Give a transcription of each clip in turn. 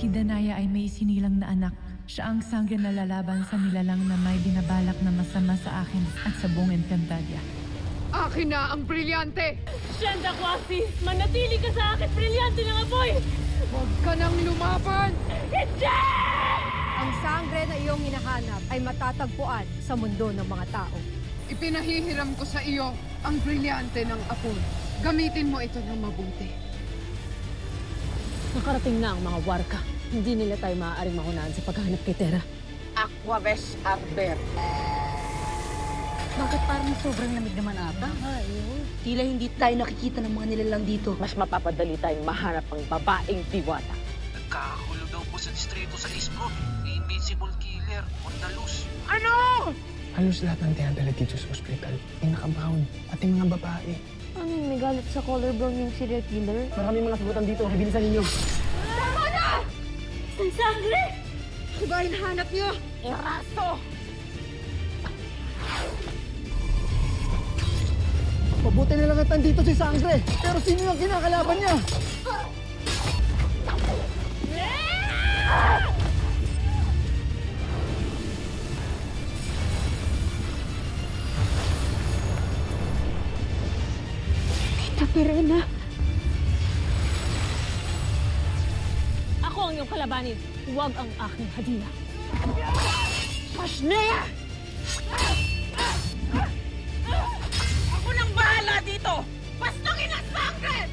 Si Danaya ay may sinilang na anak. Siya ang sangre na lalaban sa nilalang na may binabalak na masama sa akin at sa buong Encantadia. Akin na ang brilyante! Shenda Kwasi! Manatili ka sa akin, brilyante ng apoy! Huwag ka nang lumaban! Hindi! Ang sangre na iyong hinahanap ay matatagpuan sa mundo ng mga tao. Ipinahihiram ko sa iyo ang brilyante ng apoy. Gamitin mo ito ng mabuti. Nakarating na ang mga warka. Hindi nila tayo maaaring mahunahan sa paghahanap kay Terra. Aquaves Arbor. Bakit parang sobrang lamig naman ata? Tila hindi tayo nakikita ng mga nilalang dito. Mas mapapadali tayong mahanap ang babaeng diwata. Nagkakagulo daw po sa distrito sa Ispro. May Invincible Killer on the loose. Ano? Halos lahat ng tinadala dito sa ospital ay nakabound, pati mga babae. Ano yung may galit sa color brown yung serial killer? Maraming mga sagutan dito, bilisan ninyo. Tama na! Ang sangre! Ito ba hinahanap niyo? Eraso! Mabuti na lang at nandito si Sangre, pero sino yung kinakalaban niya? Perena. Ako ang iyong kalabanin. Huwag ang aking hadiah. Pasnea! Ako nang bahala dito! Pastungin ang sangre!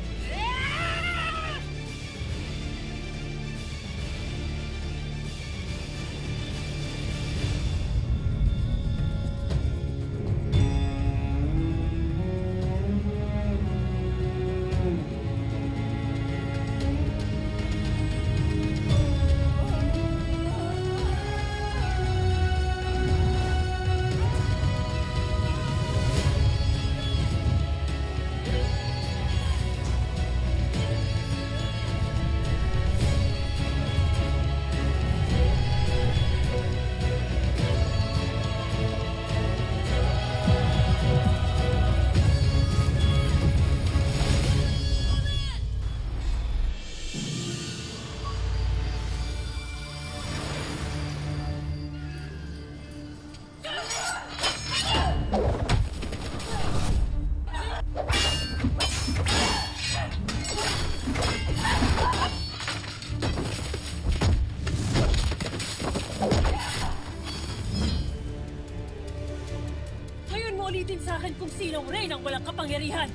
Ulitin sa akin kung sinong Rain ang walang kapangyarihan.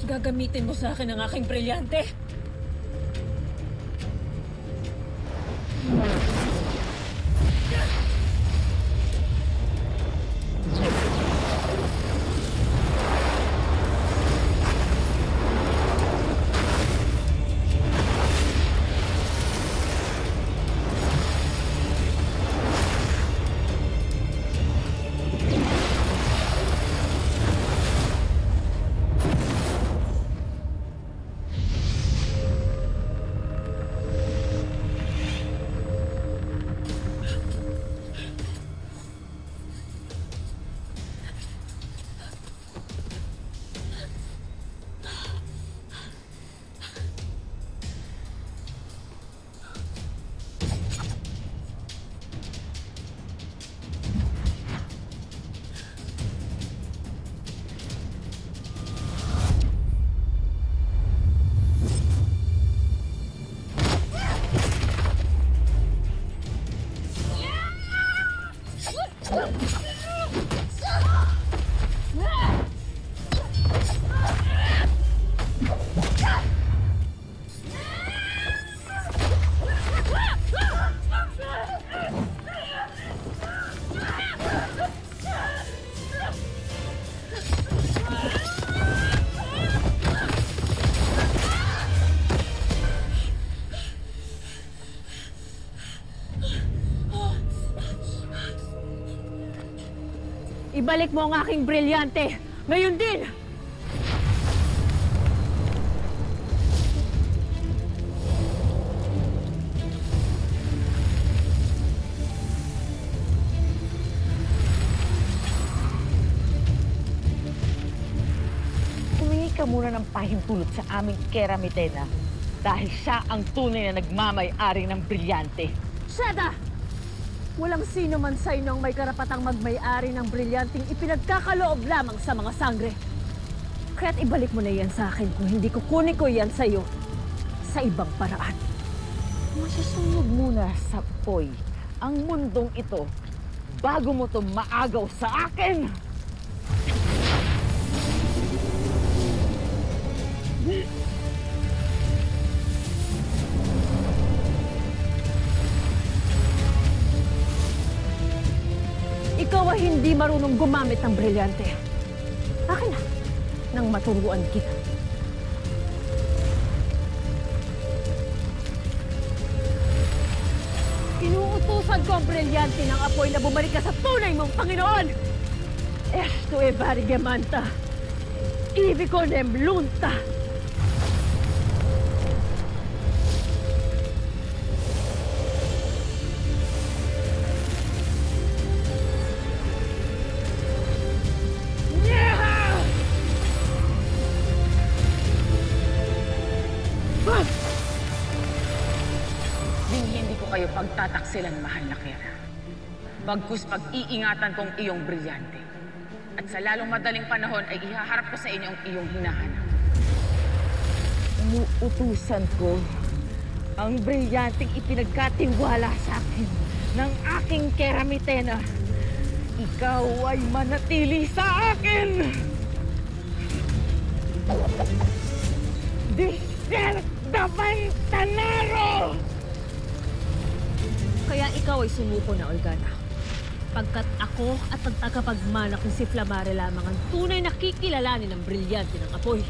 Gagamitin mo sa akin ang aking brilyante. Ibalik mo ang aking brilyante. Ngayon din! ng pahintulot sa aming Keramitena dahil siya ang tunay na nagmamay-ari ng brilyante. Sheda! Walang sino man sa inyo ang may karapatang magmay-ari ng brilyanting ipinagkakaloob lamang sa mga sangre. Kaya't ibalik mo na yan sa akin kung hindi kukunin ko yan sa iyo sa ibang paraan. Masasunog muna sa poy ang mundong ito bago mo to maagaw sa akin! Ikaw ay hindi marunong gumamit ng brilyante. Akin na, nang maturuan kita. Inuutusan ko ang brilyante ng apoy na bumalik ka sa tunay mong Panginoon! Esto e varigamanta, ibig ko nemlunta. Hindi ko kayo pagtataksilan, mahal na Kera. Bagkus pag-iingatan kong iyong brilyante. At sa lalong madaling panahon ay ihaharap ko sa inyo ang iyong hinahanap. Umuutusan ko ang brilyanteng ipinagkatiwala sa akin ng aking Keramitena. Ikaw ay manatili sa akin! Disper the Ventanero! Kaya ikaw ay sumuko na, Olgana. Pagkat ako at ang tagapagmana kong si Flamare lamang ang tunay na kikilalanin ng brilyante ng apoy.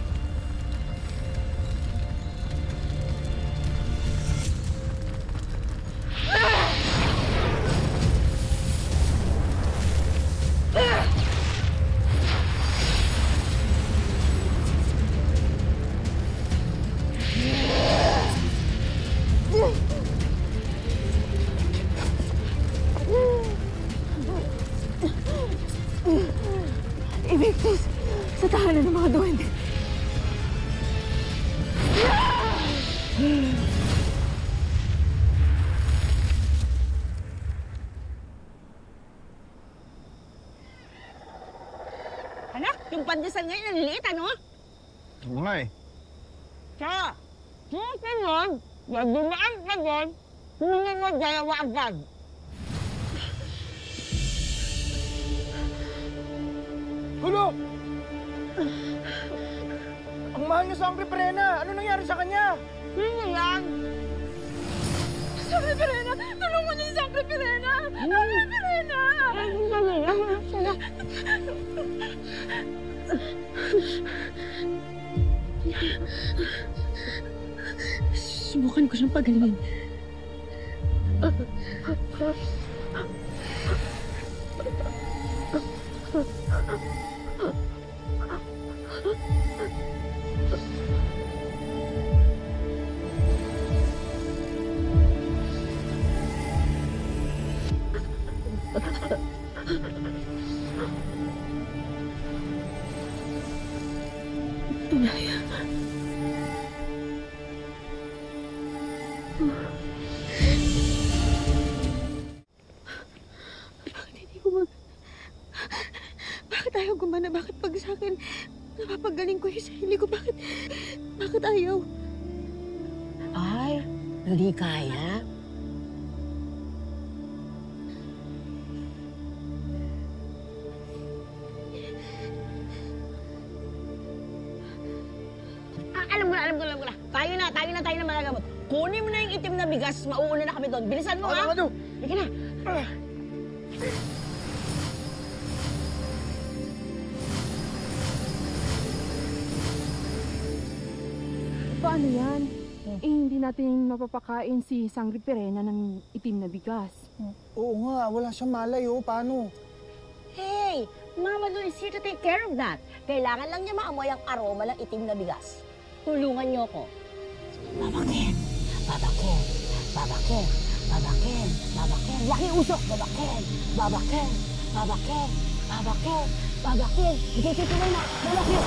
Invictus! Sa tahanan ng mga duwende! Anak, yung pandesal ngayon, ang liit, ano? Oo nga eh. Tsaka, susunod, nadumaan ka doon, kunin mo dalawa agad. Gulo! Ang mahal niya sa Sangre Perena! Ano nangyari sa kanya? Sino yan? Sangre Perena! Tulungan niyo si Sangre Perena! Sangre Perena! Subukan ko siyang pagalingin. Tunaya. Bakit hindi ko Bakit ayaw gumana? Bakit pag sa akin napapagaling ko yung sarili ko? Bakit ayaw? Ay, hindi kaya? Alam mo na. Tayo na magagamot. Kunin mo na yung itim na bigas, mauuna na kami doon. Bilisan mo, ha? Sige na. Paano yan? Hindi natin mapapakain si Sangre Perena ng itim na bigas. Oo nga, wala siyang malay oh. Paano? Hey, Mama Lu is here to take care of that. Kailangan lang niya maamoy ang aroma ng itim na bigas. Tulungan niyo ko. Babakin. Laki usok. Babakin. Ikikituloy na. Babakin.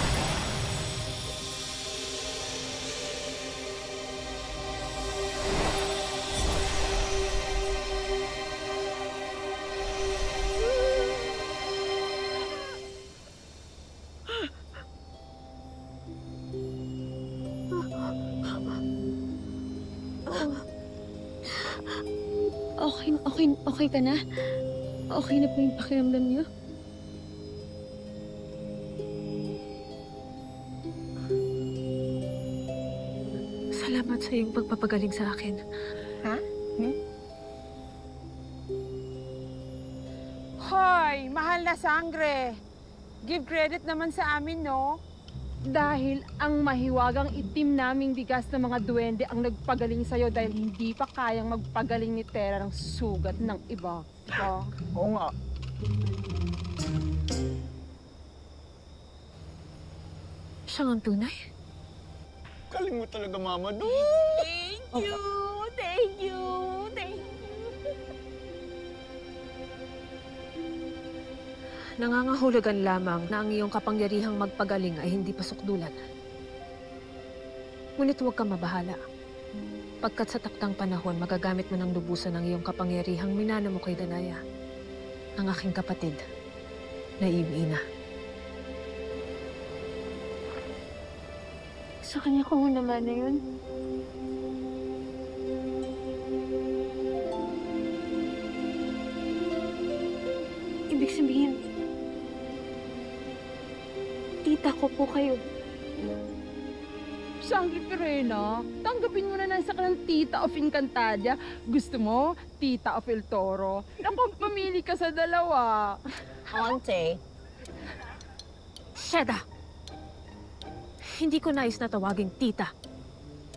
Okay ka na? Okay na po yung pakiramdam niyo? Salamat sa iyong pagpapagaling sa akin. Ha? Hoy, mahal na sangre. Give credit naman sa amin, no? Dahil ang mahiwagang itim naming bigas ng mga duwende ang nagpagaling sa'yo dahil hindi pa kayang magpagaling ni Tera ng sugat ng iba. Diba? Oo nga. Siyang ang tunay? Galing mo talaga, Mama. No? Thank you! Thank you! Thank you! Nangangahulugan lamang na ang iyong kapangyarihang magpagaling ay hindi pasukdulan. Ngunit huwag kang mabahala. Pagkat sa taktang panahon, magagamit mo ng lubusan ang iyong kapangyarihang minana mo kay Danaya, ang aking kapatid, na iyong ina. Sa kanya ko naman na yun. Ibig sabihin, tita ko po kayo. Sangre Pirena, tanggapin mo na lang sa kanang Tita of Encantadia. Gusto mo, Tita of El Toro. Naku, mamili ka sa dalawa. Auntie. Sheda! Hindi ko nais na tawaging tita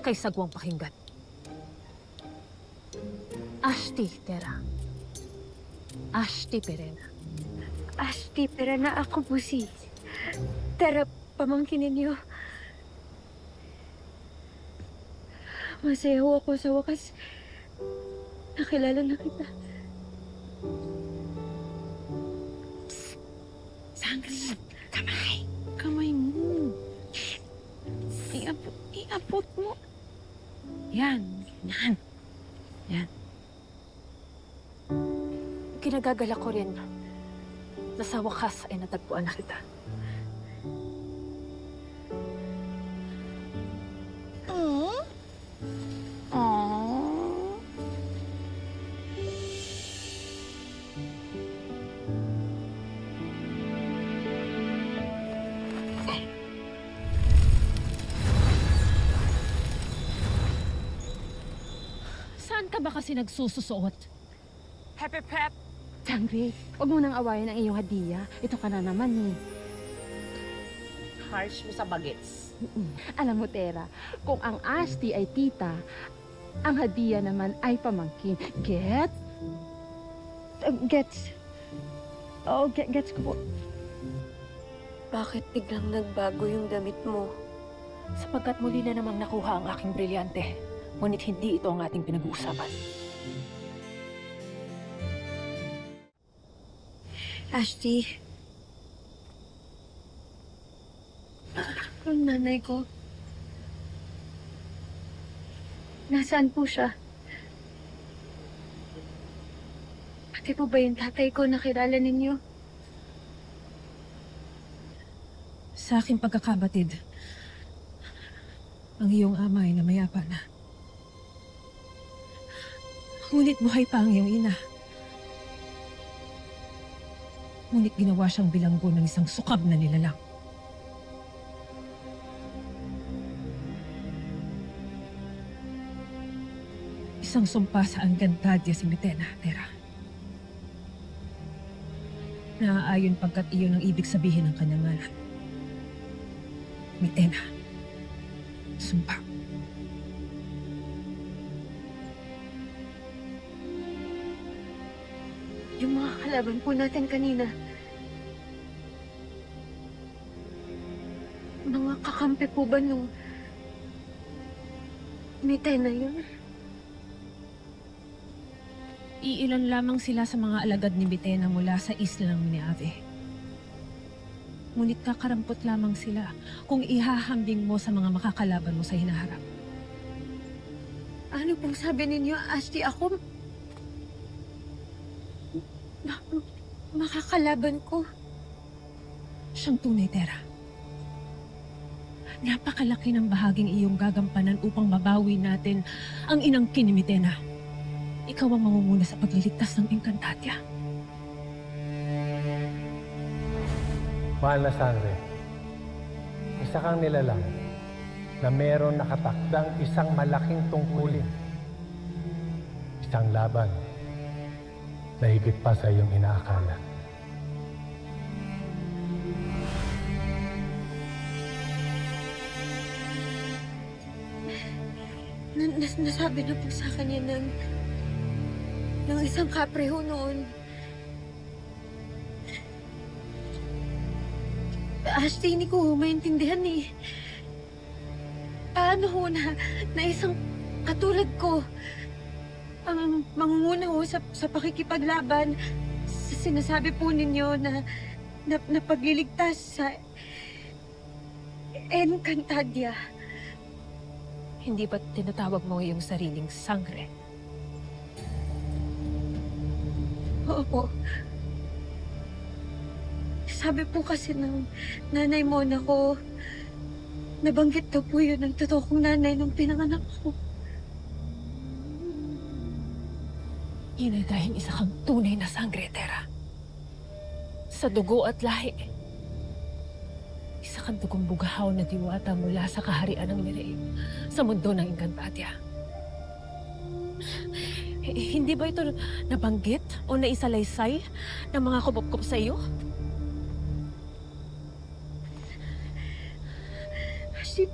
kay sagwang pakinggan. Ashti, Tera. Ashti Pirena. Ashti, pero na ako po si Tera, pamangkin ninyo. Masaya ako sa wakas. Nakilala na kita. Sangre, kamay. Kamay mo. Iabot mo. Yan. Kinagagala ko rin na sa wakas ay natagpuan na kita. Saan ka ba kasi nagsususuot? Happy pep. Sangre, huwag mo nang awayan ang iyong hadiah. Ito ka na naman eh. Harsh mo sa bagets. Alam mo, Tera, kung ang Ashti ay tita, ang hadiah naman ay pamangkin. Get? Gets. Oo, gets ko po. Bakit biglang nagbago yung damit mo? Sapagkat muli na namang nakuha ang aking brilyante. Ngunit hindi ito ang ating pinag-uusapan. Ashti. Ang nanay ko. Nasaan po siya? Pati po ba yung tatay ko nakilala ninyo? Sa aking pagkakabatid, ang iyong ama ay namayapa na. Ngunit buhay pa ang iyong ina. Ngunit ginawa siyang bilanggo ng isang sukab na nilalang. Isang sumpa sa Encantadia si Mitena, Tera. Naaayon pagkat iyon ang ibig sabihin ng kanyang ngalan. Mitena. Sumpa. Yung mga kalaban po natin kanina. Mga kakampi po ba nung Mitena yun? Iilan lamang sila sa mga alagad ni Mitena mula sa isla ng Mineave. Ngunit kakarampot lamang sila kung ihahambing mo sa mga makakalaban mo sa hinaharap. Ano pong sabi ninyo, Ashti? Ako makakalaban ko. Siyang tunay, Tera. Napakalaki ng bahaging iyong gagampanan upang mabawi natin ang inang Kinimitena. Ikaw ang mangunguna sa pagliligtas ng Encantadia. Mahal na Sangre, isa kang nilalang na meron nakatakdang isang malaking tungkulin. Isang laban na higit pa sa iyong inaakala. Nasabi na po sa kanya ng isang kapreho noon. Ashley, hindi ko maintindihan eh. Paano ho na isang katulad ko ang mangunguna ho sa pakikipaglaban sa sinasabi po ninyo na pagliligtas sa Encantadia? Hindi ba't tinatawag mo iyong sariling Sangre? Oo. Sabi po kasi ng nanay mo na ko, nabanggit daw po yun ng totoo kong nanay nung pinanganak ko. Yun ay dahil isa kang tunay na Sangre, Terra. Sa dugo at lahi. Isa kang dugong bugahaw na diwata mula sa kaharian ng Lirain sa mundo ng Encantadia. Hindi ba ito nabanggit o naisalaysay ng mga kubop-kup sa iyo? Ashley,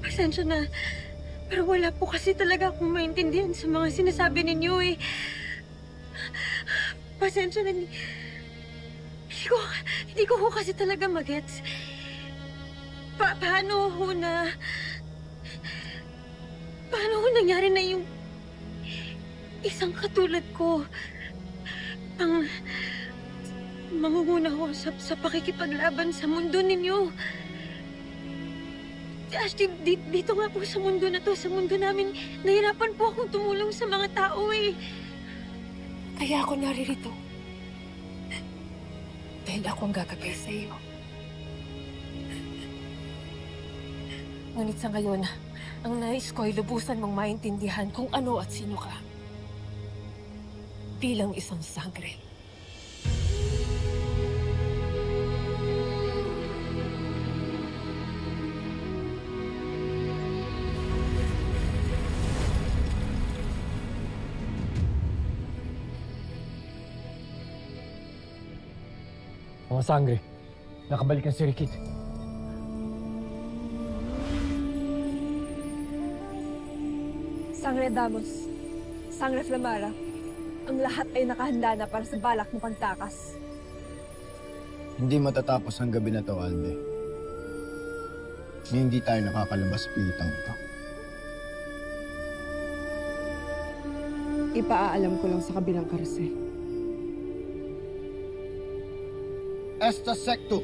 pasensya na. Pero wala po kasi talaga akong maintindihan sa mga sinasabi ninyo eh. Pasensya na. Hindi ko kasi talaga magets. Paano ho nangyari na yung isang katulad ko ang mangunguna ho sa pakikipaglaban sa mundo ninyo? Ashley, dito nga po sa mundo na to, sa mundo namin, nahirapan po akong tumulong sa mga tao eh. Kaya ako naririto. Dahil ako ang gagabay sa iyo. Ngunit sa ngayon, ang nais ko ay lubusan mong maintindihan kung ano at sino ka. Bilang isang Sangre. Mga Sangre, nakabalik ang si Rikit. Sangre Damos, Sangre Flamara, ang lahat ay nakahanda na para sa balak ng pagtakas. Hindi matatapos ang gabi na to, Alde. Hindi tayo nakakalabas sa pilitang ito. Ipaaalam ko lang sa kabilang karse. Esta Secto!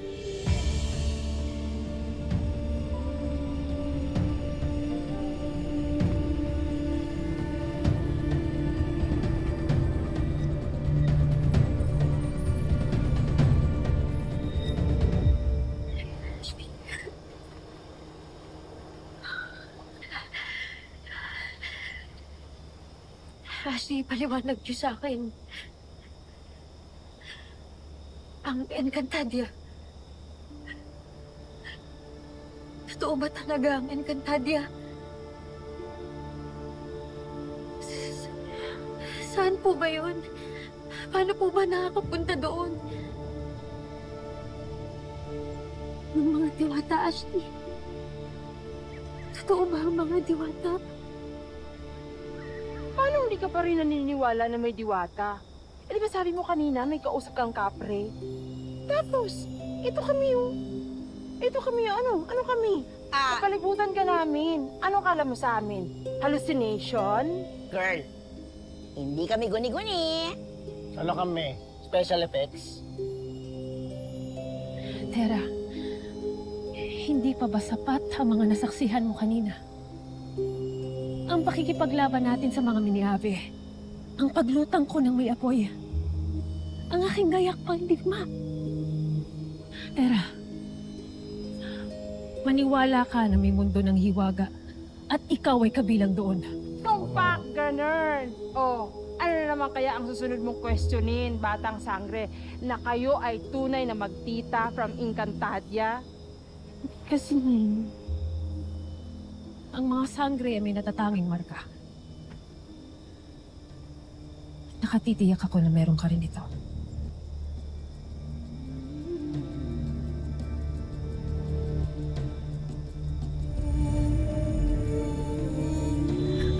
Ashley, paliwanag niyo sa akin. Ang Encantadia. Totoo ba talaga ang Encantadia? Saan po ba yun? Paano po ba nakakapunta doon? Ng mga diwata, Ashley. Totoo ba ang mga diwata? Paano hindi ka pa rin naniniwala na may diwata? Eh, di ba sabi mo kanina may kausap kang kapre? Tapos, ito kami yung... ano? Ano kami? Kapalibutan ka namin. Anong kala mo sa amin? Hallucination? Girl, hindi kami guni-guni. Ano kami? Special effects? Terra, hindi pa ba sapat ang mga nasaksihan mo kanina? Ang pakikipaglaban natin sa mga miniabe. Ang paglutang ko ng may apoy. Ang aking gayak pang digma. Terra, Maniwala ka na may mundo ng hiwaga at ikaw ay kabilang doon. Tumpak, ganun. Oh, ano na naman kaya ang susunod mong questionin, Batang Sangre? Na kayo ay tunay na magtita from Encantadia? Kasi ngayon, ang mga sangre ay may natatanging marka. Nakatitiyak ako na meron ka rin ito.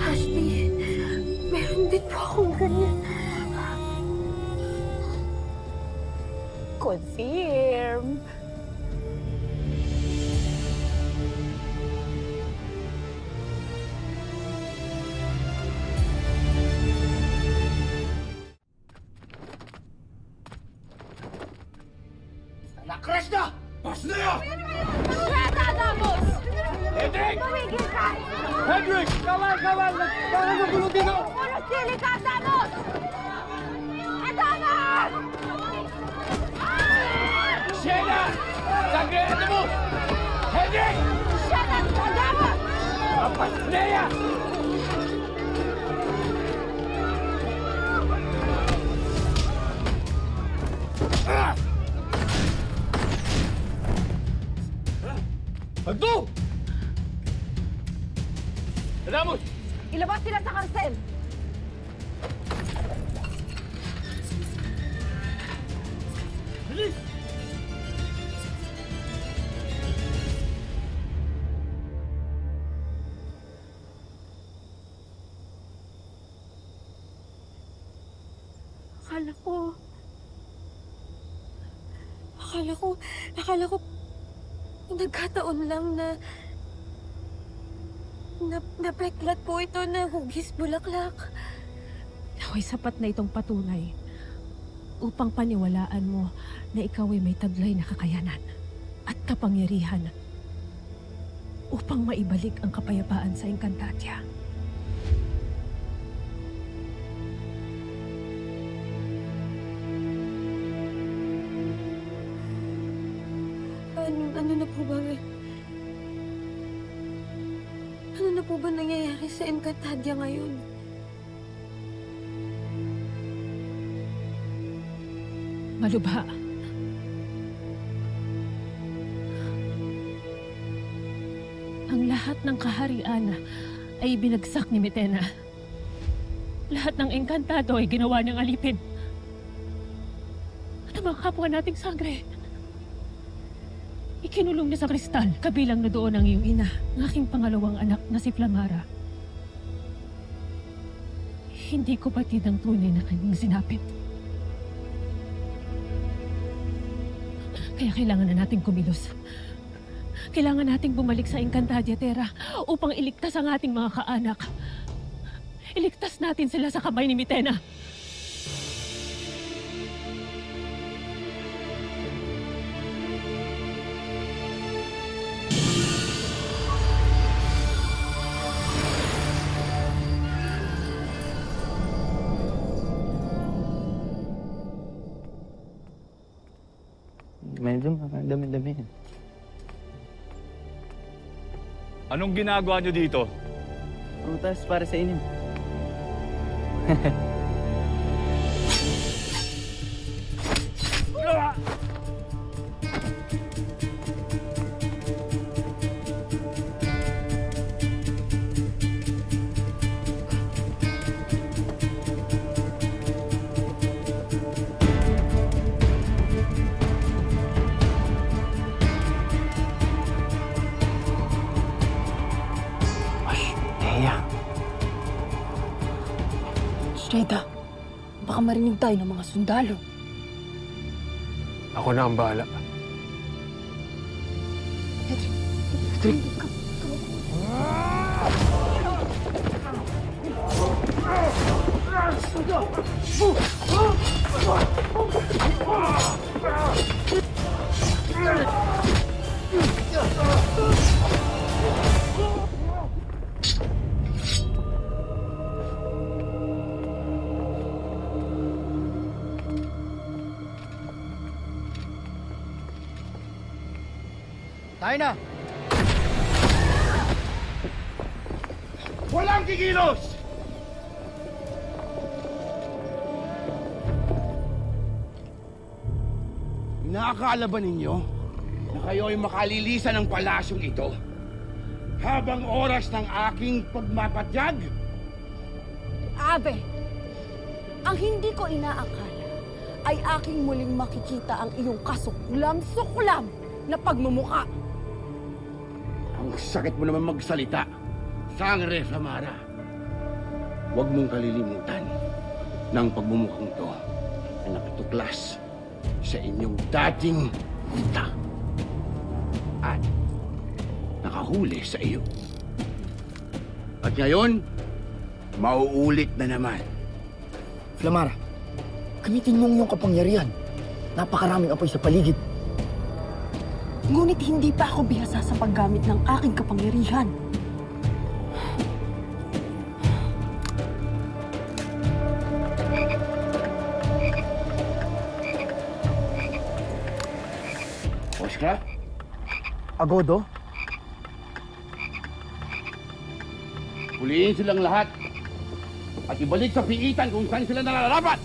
Ashley, meron din po akong ganyan. Confirm. Nakras na! Pas na yan! Natapos! Hendrik! Tumigil ka! Hendrik! Kawal! Kawal! Nagkagulo dito! Puro sili ka, Adamos! Adamos! Shena! Sangre, Adamos! Hendrik! Shena! Adamos! Apat na yan! Agdo! Adamos! Ilabas sila sa karsel! Bilis! Akala ko, nagkataon lang na napeklat po ito na hugis bulaklak. Ako'y sapat na itong patunay upang paniwalaan mo na ikaw ay may taglay na kakayanan at kapangyarihan upang maibalik ang kapayapaan sa Encantadia. Ano na po ba? Ano na po ba nangyayari sa Encantadia ngayon? Malubha. Ang lahat ng kaharian ay binagsak ni Mitena. Lahat ng engkantado ay ginawa niyang alipin. At ang mga kapwa nating sangre, ikinulong niya sa kristal, kabilang na doon ang iyong ina, ang aking pangalawang anak na si Flamara. Hindi ko batid ang tunay na kanyang sinapit. Kaya kailangan na nating kumilos. Kailangan nating bumalik sa Encantadia Terra upang iligtas ang ating mga kaanak. Iligtas natin sila sa kamay ni Mitena. Medyo dami-dami. Anong ginagawa nyo dito? Prutas para sa inyo. Reda, baka marinig tayo ng mga sundalo. Ako na ang bahala. Hedrick! Tayo na! Walang kikilos! Inaakala ba ninyo na kayo ay makalilisan ng palasyong ito habang oras ng aking pagmapatyag? Abe, ang hindi ko inaakala ay aking muling makikita ang iyong kasuklam-suklam na pagmumuka. Ang sakit mo naman magsalita, Sangre Flamara. Huwag mong kalilimutan na ang pagmumukhang to ay nakatuklas sa inyong dating kita at nakahuli sa iyo. At ngayon, mauulit na naman. Flamara, gamitin mo ang iyong kapangyarihan. Napakaraming apoy sa paligid. Ngunit hindi pa ako bihasa sa paggamit ng aking kapangyarihan. Oscar? Agodo? Huliin silang lahat at ibalik sa piitan kung saan sila nararapat!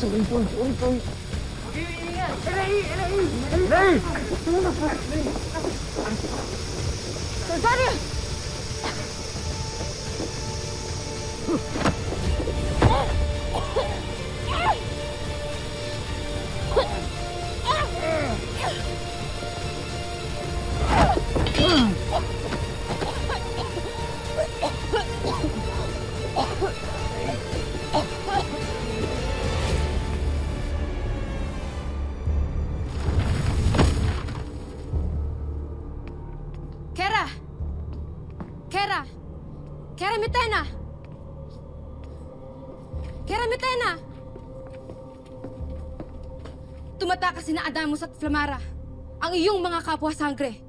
Sorry, Paul. Sorry, Paul. Rosario! Tumatakas sina Adamus at Flamara, ang iyong mga kapwa sangre.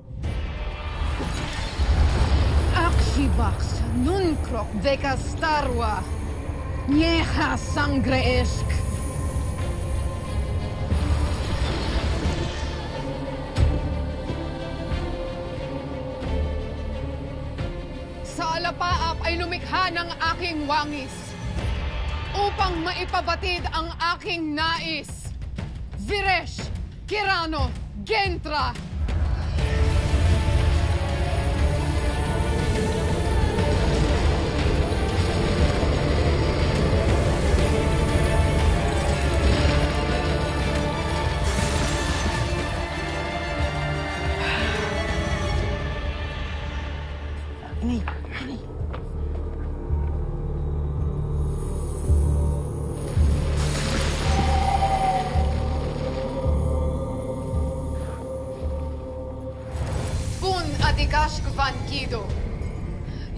Akshibax, nunkrok veka starwa, nieha sangre-esk. Sa alapaap ay lumikha ng aking wangis upang maipabatid ang aking nais. Viresh, Kirano, Gentra! Inay. Adikashk van Kido,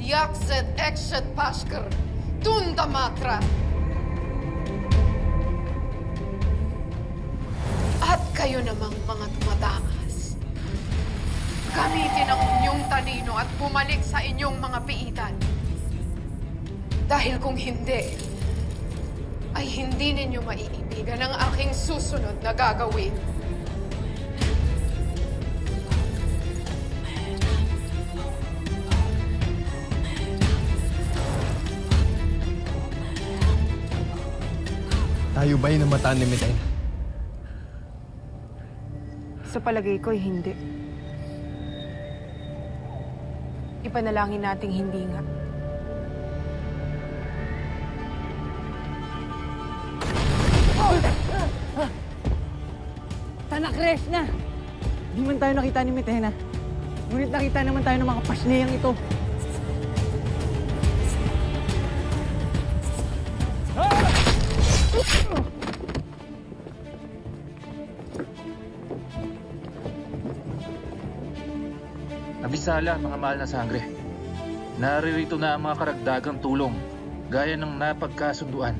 Yakset Ekshet Pashkar, Tunda Matra. At kayo namang mga tumatakas, gamitin ang inyong talino at bumalik sa inyong mga piitan. Dahil kung hindi, ay hindi ninyo maiibigan ang aking susunod na gagawin. Tayo ba'y namataan ni Mitaina? Sa palagay ko'y hindi. Ipanalangin nating hindi nga. Tanakres na! Di man tayo nakita ni Mitaina. Ngunit nakita naman tayo ng mga pasleyang ito. Abisala, mga mahal na sangre. Naririto na ang mga karagdagang tulong, gaya ng napagkasunduan.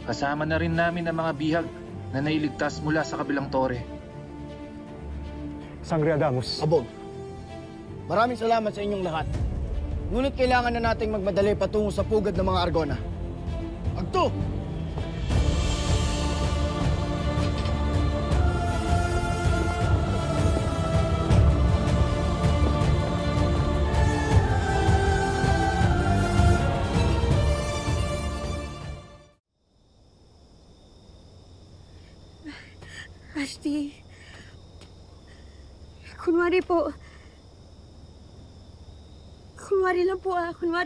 Kasama na rin namin ang mga bihag na nailigtas mula sa kabilang tore. Sangre Adamus. Abog. Maraming salamat sa inyong lahat. Ngunit kailangan na nating magmadali patungo sa pugad ng mga Argona. Agto! Kunwari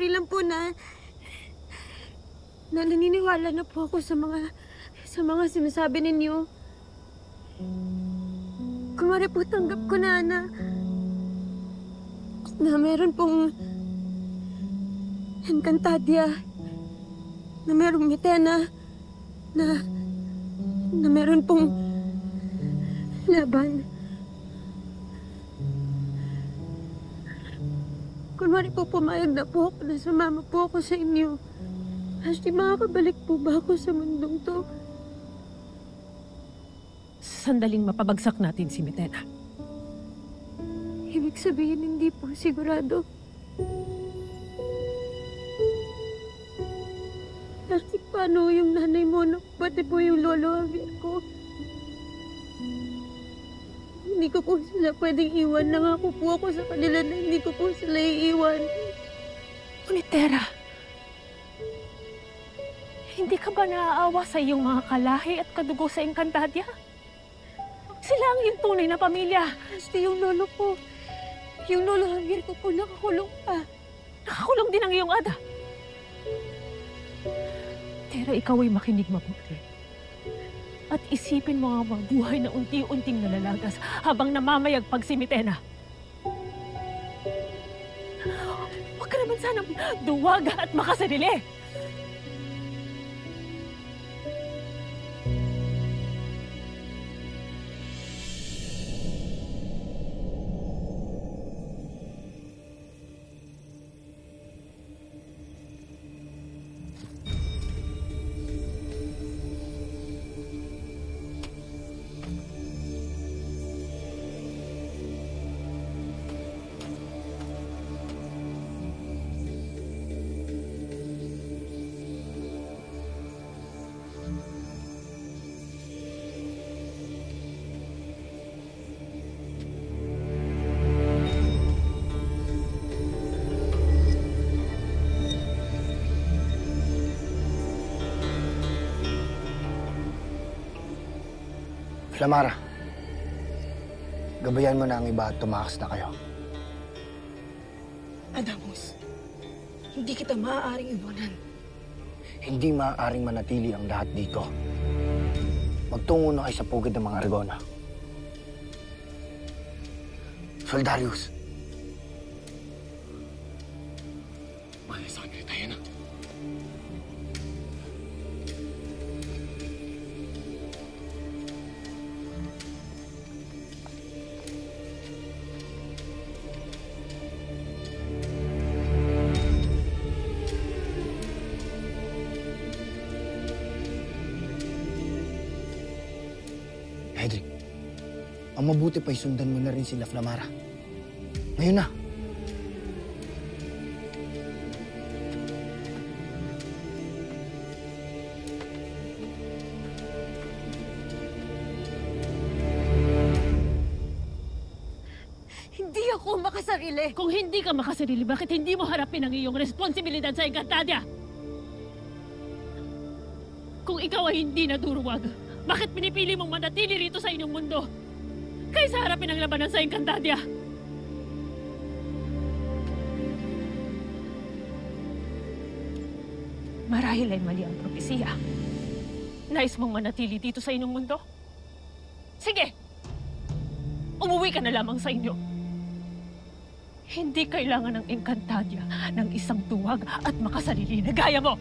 lang po na naniniwala na po ako sa mga sinasabi ninyo. Kunwari po tanggap ko na meron pong Encantadia, na merong Mitena, na meron pong laban. Kunwari po pumayag na po ako na sumama po ako sa inyo. Ashley, makakabalik po ba ako sa mundong to? Sandaling mapabagsak natin si Mitena. Ibig sabihin, hindi po sigurado. Ashley, paano yung nanay mo, pati po yung lolo Javier ko? Hindi ko po sila pwedeng iwan. Nangako po ako sa kanila na hindi ko po sila iiwan. Unitera, hindi ka ba naaawa sa iyong mga kalahi at kadugo sa Encantadia? Sila ang iyong tunay na pamilya. Ashley, yung lolo ko, yung lolo Javier ko po nakakulong pa. Nakakulong din ang iyong ada. Tera, ikaw ay makinig mabuti. At isipin mo nga buhay na unti-unting nalalagas habang namamayagpag si Mitena. Huwag ka naman sanang duwaga at makasarili. Flamara, gabayan mo na ang iba at tumakas na kayo. Adamus, hindi kita maaaring iwanan. Hindi maaaring manatili ang lahat dito. Magtungo na kayo sa pugad ng mga Argona. Soldarius. Malasangre tayo na. Hedrick, ang mabuti pa'y sundan mo na rin sila Flamara. Ngayon na. Hindi ako makasarili. Kung hindi ka makasarili, bakit hindi mo harapin ang iyong responsibilidad sa Encantadia? Kung ikaw ay hindi naturuwag, bakit pinipili mong manatili rito sa inyong mundo kaysa harapin ang labanan sa Encantadia? Marahil ay mali ang propesiya. Nais mong manatili dito sa inyong mundo? Sige! Umuwi ka na lamang sa inyo. Hindi kailangan ng Encantadia ng isang tuwag at makasarili na gaya mo!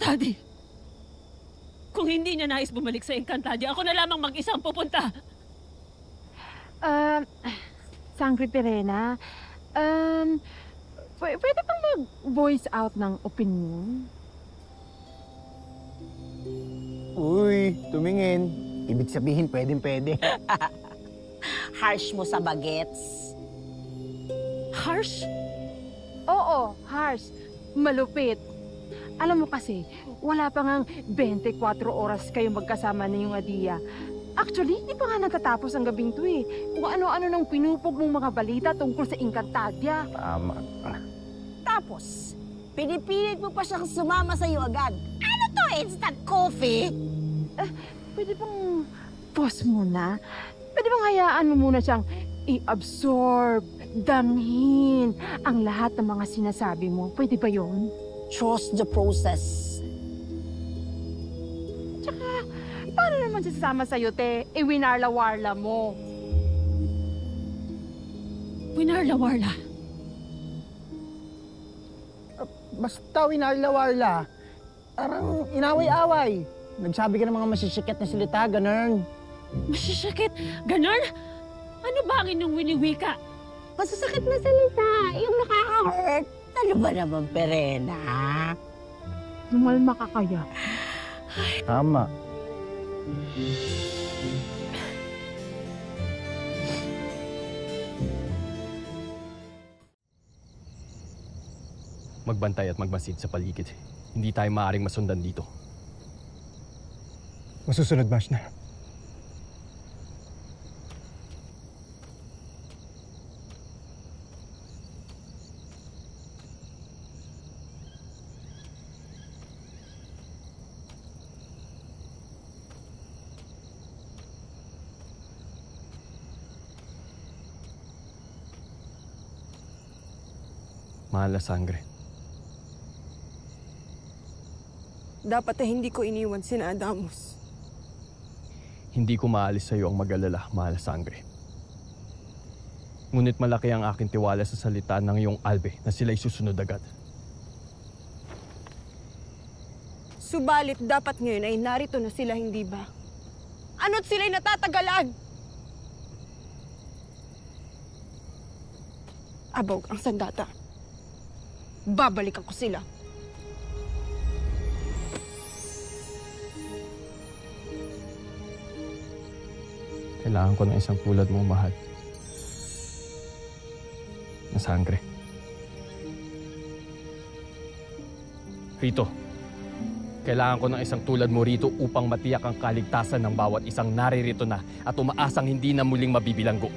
Daddy, kung hindi niya nais bumalik sa Encantadia, ako na lamang mag-isang pupunta. Sangre Pirena, pwede bang mag-voice out ng opinion? Uy, tumingin. Ibig sabihin, pwedeng-pwede. Harsh mo sa bagets. Harsh? Oo, harsh. Malupit. Alam mo kasi, wala pa ngang 24 oras kayo magkasama na yung Adia. Actually, hindi pa nga natatapos ang gabing to eh. Kung ano-ano nang pinupog mong mga balita tungkol sa Encantadia. Tama. Tapos, pinipilit mo pa siyang sumama sa'yo agad. Ano to, instant coffee? Pwede bang pause muna? Pwede bang hayaan mo muna siyang i-absorb, damhin ang lahat ng mga sinasabi mo? Pwede ba yun? Trust the process. Tsaka, paano naman sasama sa'yo, te? Winarla-warla mo. Winarla-warla? Basta winarla-warla. Parang inaway-away. Nagsabi ka ng mga masisikat na salita, ganun. Masisakit? Ganon? Ano ba ang inyong winiwika? Masasakit na salita, yung nakaka-hurt. Ano ba naman, Perena? Lumalma ka kaya? Tama. Magbantay at magmasid sa paligid. Hindi tayo maaaring masundan dito. Masusunod, Mashna. Mahal na sangre. Dapat ay hindi ko iniwan sina Adamos. Hindi ko maalis sa iyo ang mag-alala, mahal na sangre. Ngunit malaki ang aking tiwala sa salita ng iyong albe na sila'y susunod agad. Subalit dapat ngayon ay narito na sila, hindi ba? Ano't sila'y natatagalan? Abog ang sandata. Babalikan ko sila. Kailangan ko ng isang tulad mo, mahal. Na sangre. Rito, kailangan ko ng isang tulad mo rito upang matiyak ang kaligtasan ng bawat isang naririto na at umaasang hindi na muling mabibilanggo.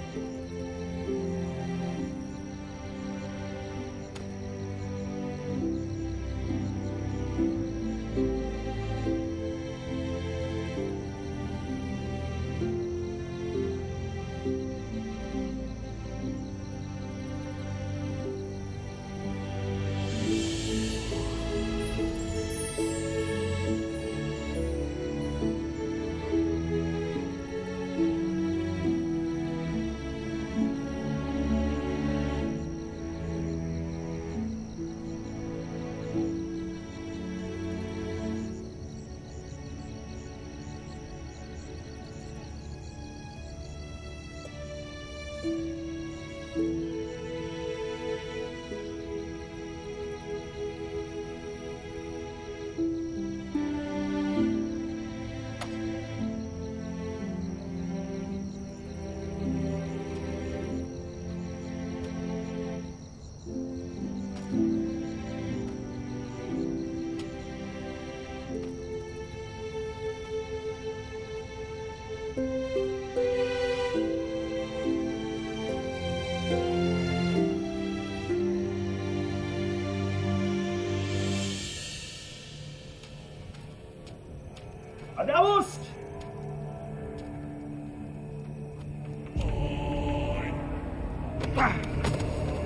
Adamos!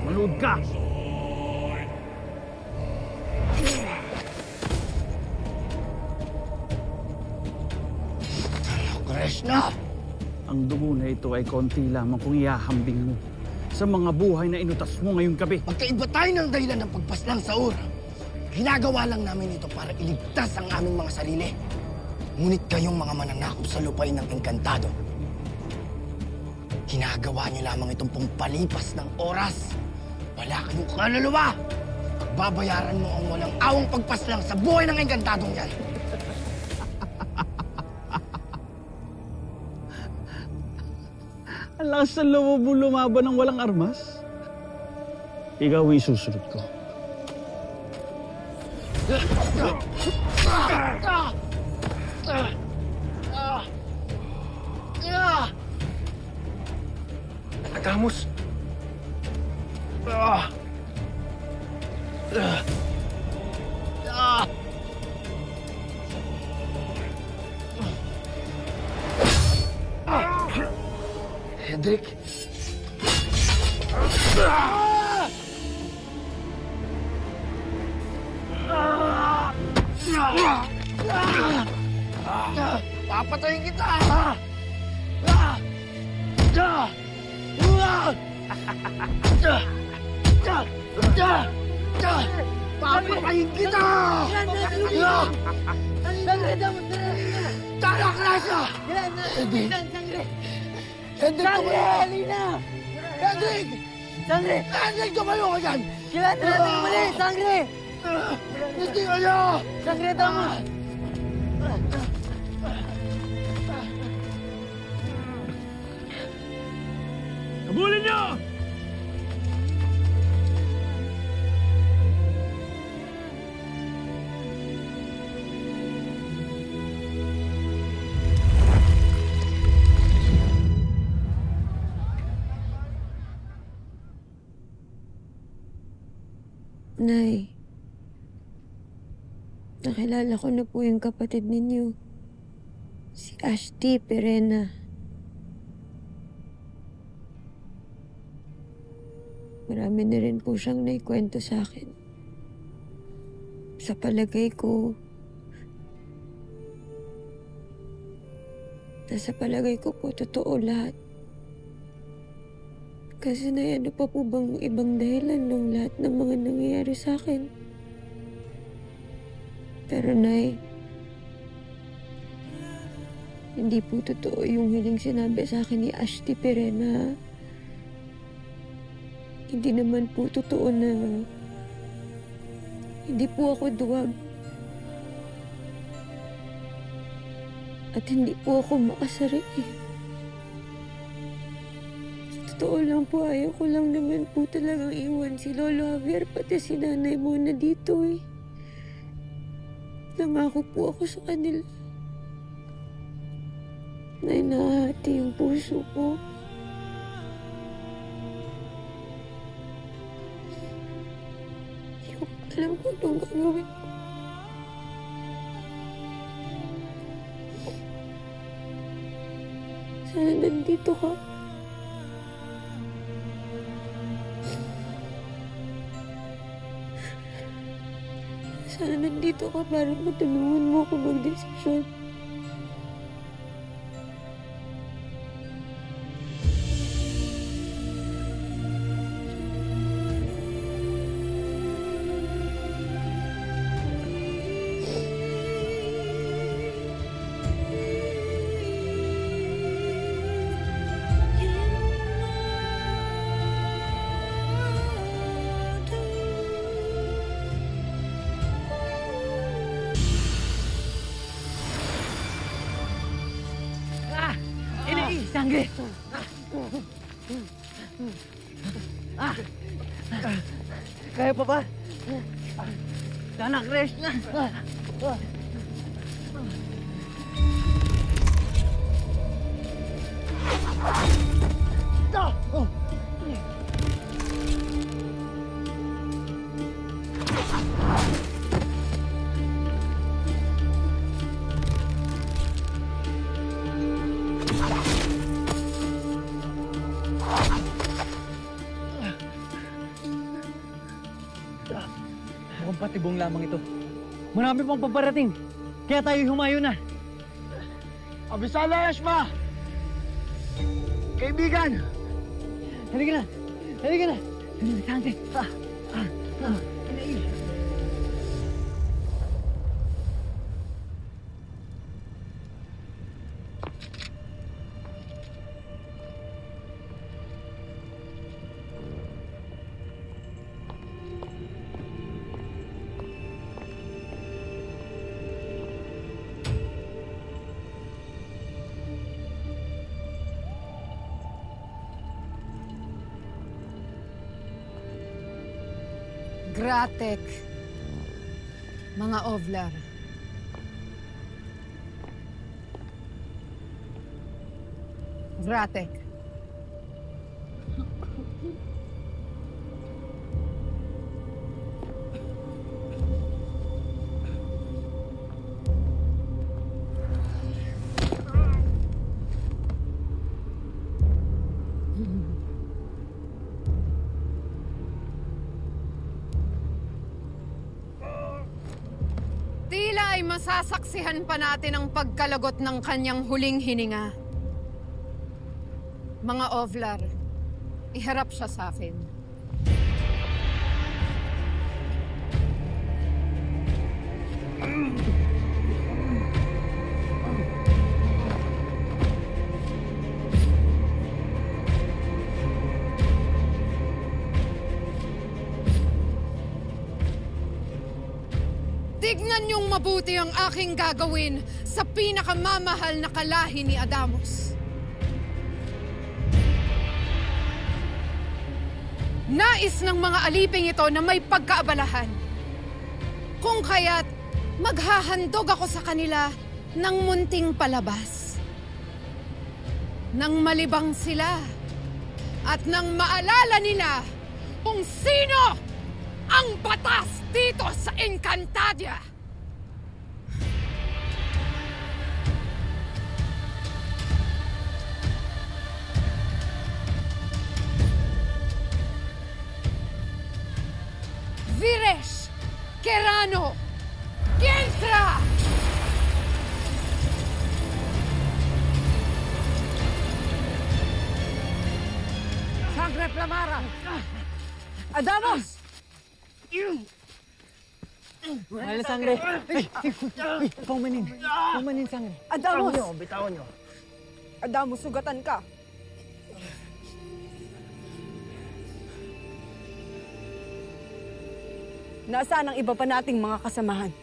Manood ka! Krishna! Ang dugo na ito ay konti lamang kung ihahambing mo sa mga buhay na inutas mo ngayong gabi. Magkaiba tayo ng dahilan ng pagpaslang sa ura. Ginagawa lang namin ito para iligtas ang aming mga sarili. Ngunit kayong mga mananakop sa lupain ng Encantado, ginagawa niyo lamang itong palipas ng oras. Wala kayong kaluluwa. Babayaran mo ang walang awang pagpaslang sa buhay ng Encantadong yan. Ang lakas sa loob mo lumaban ng walang armas. ikaw ay susunod ko. Agamos! Hendrik! Papatayin kita! Papatayin kita! Sangre, dapat na Tanak na siya! Hendrik! Hendrik, tumayo! Hendrik! Sangre! Hendrik, tumayo ka dyan! Kailan natin muli! Sangre! Hindi kayo! Sangre, tama! Habulin niyo! Nay, nakilala ko na po yung kapatid ninyo, si Ashti Perena. Marami na rin po siyang naikwento sa akin. Sa palagay ko, po totoo lahat. Kasi ano pa po bang ibang dahilan ng lahat ng mga nangyayari sa akin? Pero Nay, hindi po totoo yung huling sinabi sa akin ni Ashti Perena. Hindi naman po totoo na hindi po ako duwag. At hindi po ako makasari. Totoo lang po, ayaw ko lang naman po talagang iwan si Lolo Javier pati si Nanay Mona dito eh. Nangako po ako sa kanila na inahati yung puso ko. Hindi ko alam kung anong gagawin ko. Sana nandito ka. Sana nandito ka para matulungan mo ako magdesisyon. Sangre! Kaya pa ba? Tanak, rest na! Mukhang patibong lamang ito. Marami pang paparating. Kaya tayo humayo na. Abisala, Ashma! Kaibigan! Halika na! Halika na! Sante! Gratek. Mga Ovlar. Gratek. Tila ay masasaksihan pa natin ang pagkalagot ng kanyang huling hininga. Mga Ovlar, iharap siya sa akin. Tignan niyong mabuti ang aking gagawin sa pinakamamahal na kalahi ni Adamos. Nais ng mga aliping ito na may pagkaabalahan. Kung kaya't maghahandog ako sa kanila ng munting palabas. Nang malibang sila at nang maalala nila kung sino ang batas dito sa Encantadia. Vires, Kerano, Kientra! Sangre Flamara! Adamos! Mahal na sangre. Paumanin. Paumanin sangre. Adamos! Bitawan niyo. Adamos, sugatan ka. Nasaan ang iba pa nating mga kasamahan?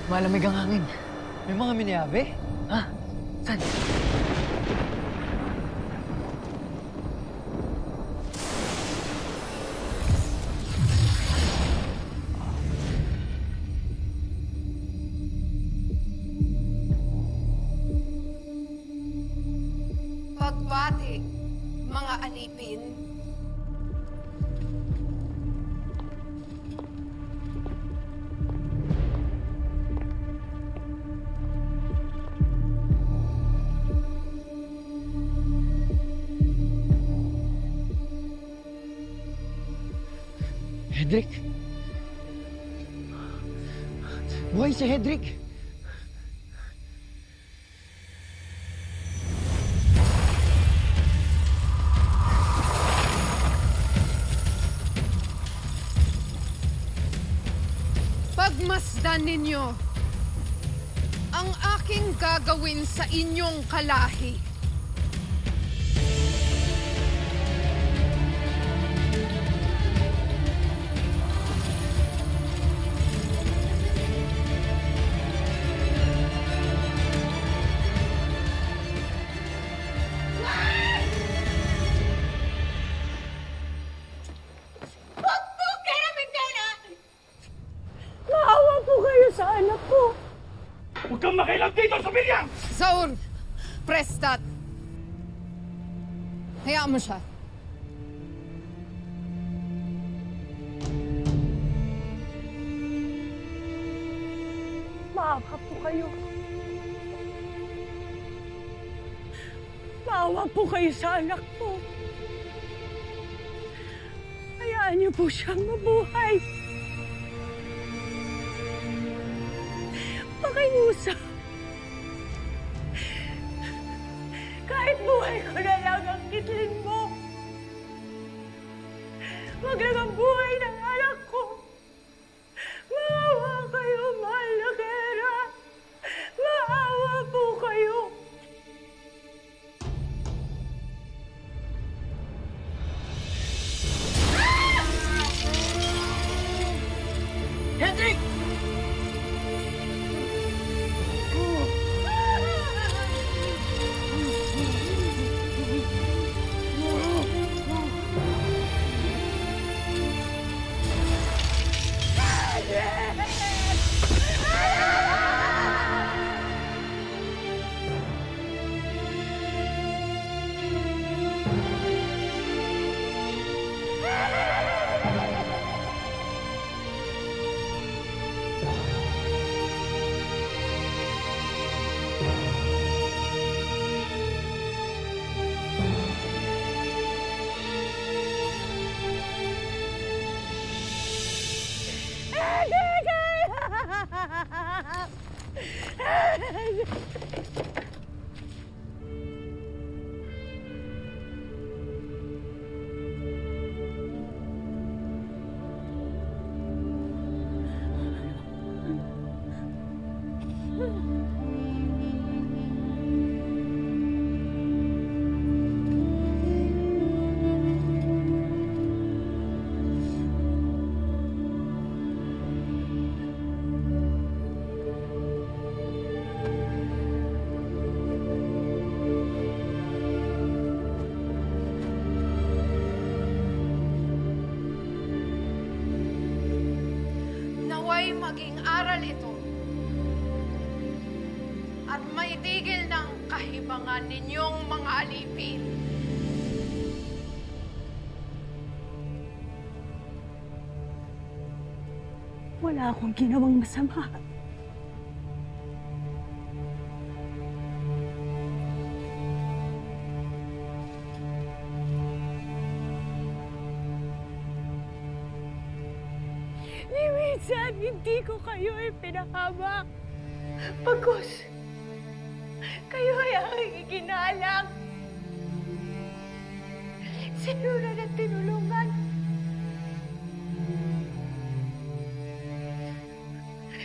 Malamig ang hangin. May mga miniabe? Ha? Saan? Pagbati, mga alipin. Hedrick? Buhay si Hedrick! Pagmasdan ninyo ang aking gagawin sa inyong kalahi. Huwag kang makialam dito sa bilyang! Zaur! Prestat! Hayaan mo siya. Maawa po kayo. Maawa po kayo sa anak ko. Hayaan niyo po siyang mabuhay. Pakiusap. Kahit buhay ko na lang ang kitlin mo. Wag lang ang buhay ng anak ko. Maawa kayo, mahal na Kera. Maawa po kayo. Hedrick! Naway maging aral ito at may tigil ng kahibangan ninyong mga alipin. Wala akong ginawang masama. Ni minsan, hindi ko kayo ipinahamak. Pagkus, kayo ay aking ikinalang. Sinura at tinulungan.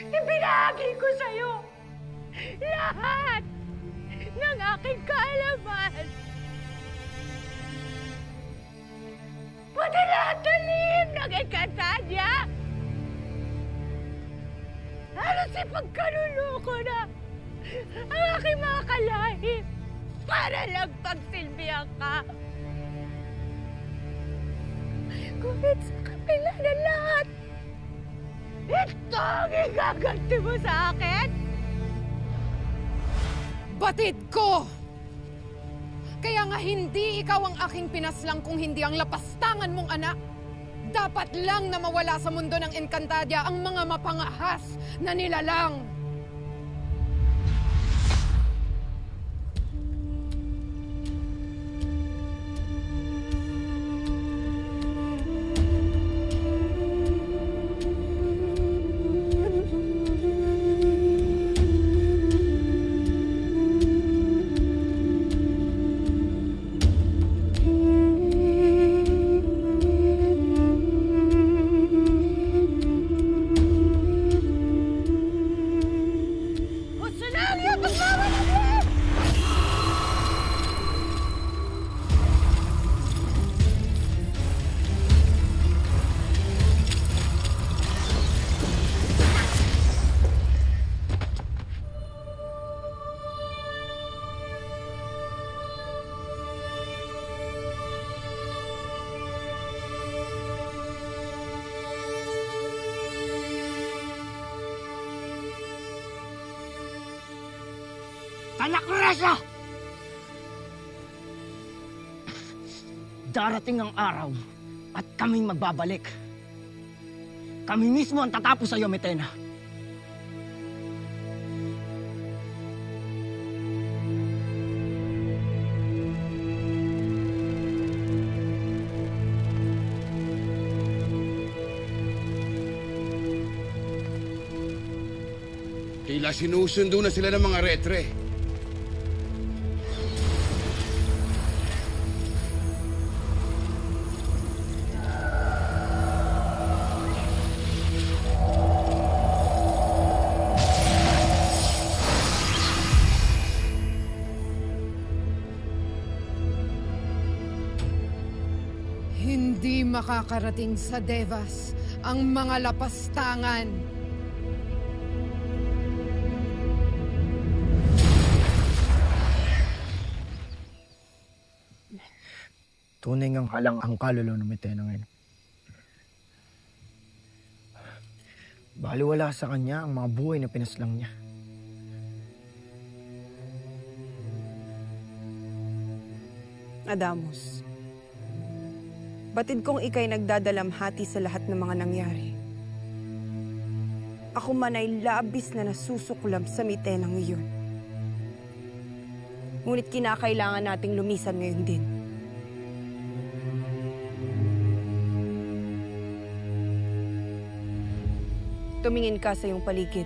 Ibinahagi ko sa'yo lahat ng aking kaalaman. Pati lahat ng lihim ng Encantadia. Halos ipagkaluloko na ang aking mga kalahim para lang pagsilbihan ka. Ngunit sa kapila na lahat, ito ang igaganti mo sa akin? Batid ko! Kaya nga hindi ikaw ang aking pinaslang kung hindi ang lapastangan mong anak. Dapat lang na mawala sa mundo ng Encantadia ang mga mapangahas na nilalang. Anak Reza! Darating ang araw at kaming magbabalik. Kami mismo ang tatapos sa iyo, Metena. Tila sinusundo na sila ng mga retre. Hindi makakarating sa Devas ang mga lapastangan. Tunay ngang halang ang kaluluwa ng Metena ngayon. Baliwala sa kanya ang mga buhay na pinaslang niya. Adamus, batid kong ika'y nagdadalamhati sa lahat ng mga nangyari. Ako man ay labis na nasusuklam sa Mitenang iyon. Ngunit kinakailangan nating lumisan ngayon din. Tumingin ka sa iyong paligid.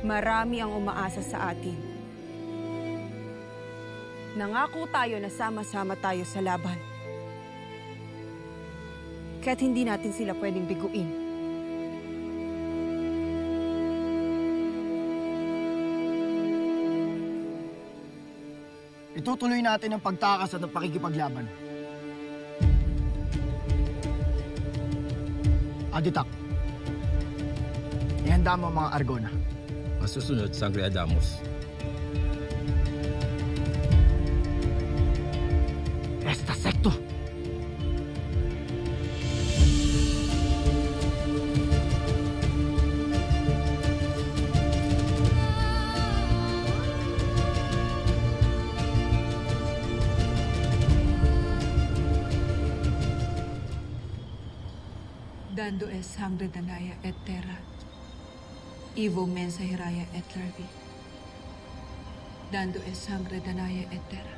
Marami ang umaasa sa atin. Nangako tayo na sama-sama tayo sa laban. Kaya't hindi natin sila pwedeng biguin. Itutuloy natin ang pagtakas at ang pakikipaglaban. Aditak, ihanda mo ang mga Argona. Masusunod, Sangre Adamos. Esta Secto! Dando es sangre danaya et terra. Ivo mensa hiraya et larvi. Dando es sangre danaya et terra.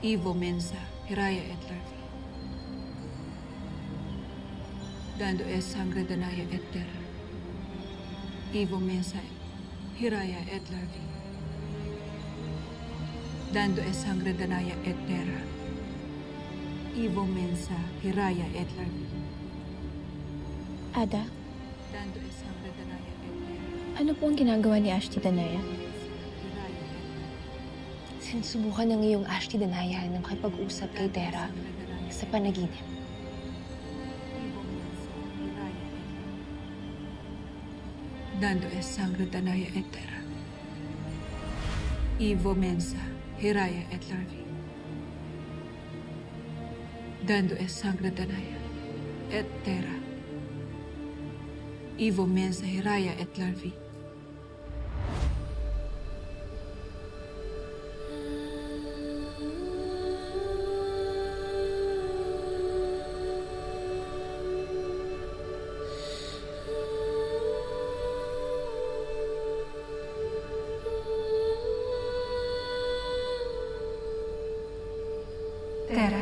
Ivo mensa hiraya et larvi. Dando es sangre danaya et terra. Ivo mensa hiraya et larvi. Dando es sangre danaya et terra. Ivo mensa hiraya et larvi. Ada, Dando es sangre danaya et terra. ano po ang ginagawa ni Ashti Danaya? Sinusubukan ng iyong Ashti Danaya na makipag-usap kay Terra sa panaginip. Dando es sangre danaya et terra. Ivo mensa hiraya et larvi. Dando es sangre danaya et terra. Ivo mensa hiraya et larvi. Terra.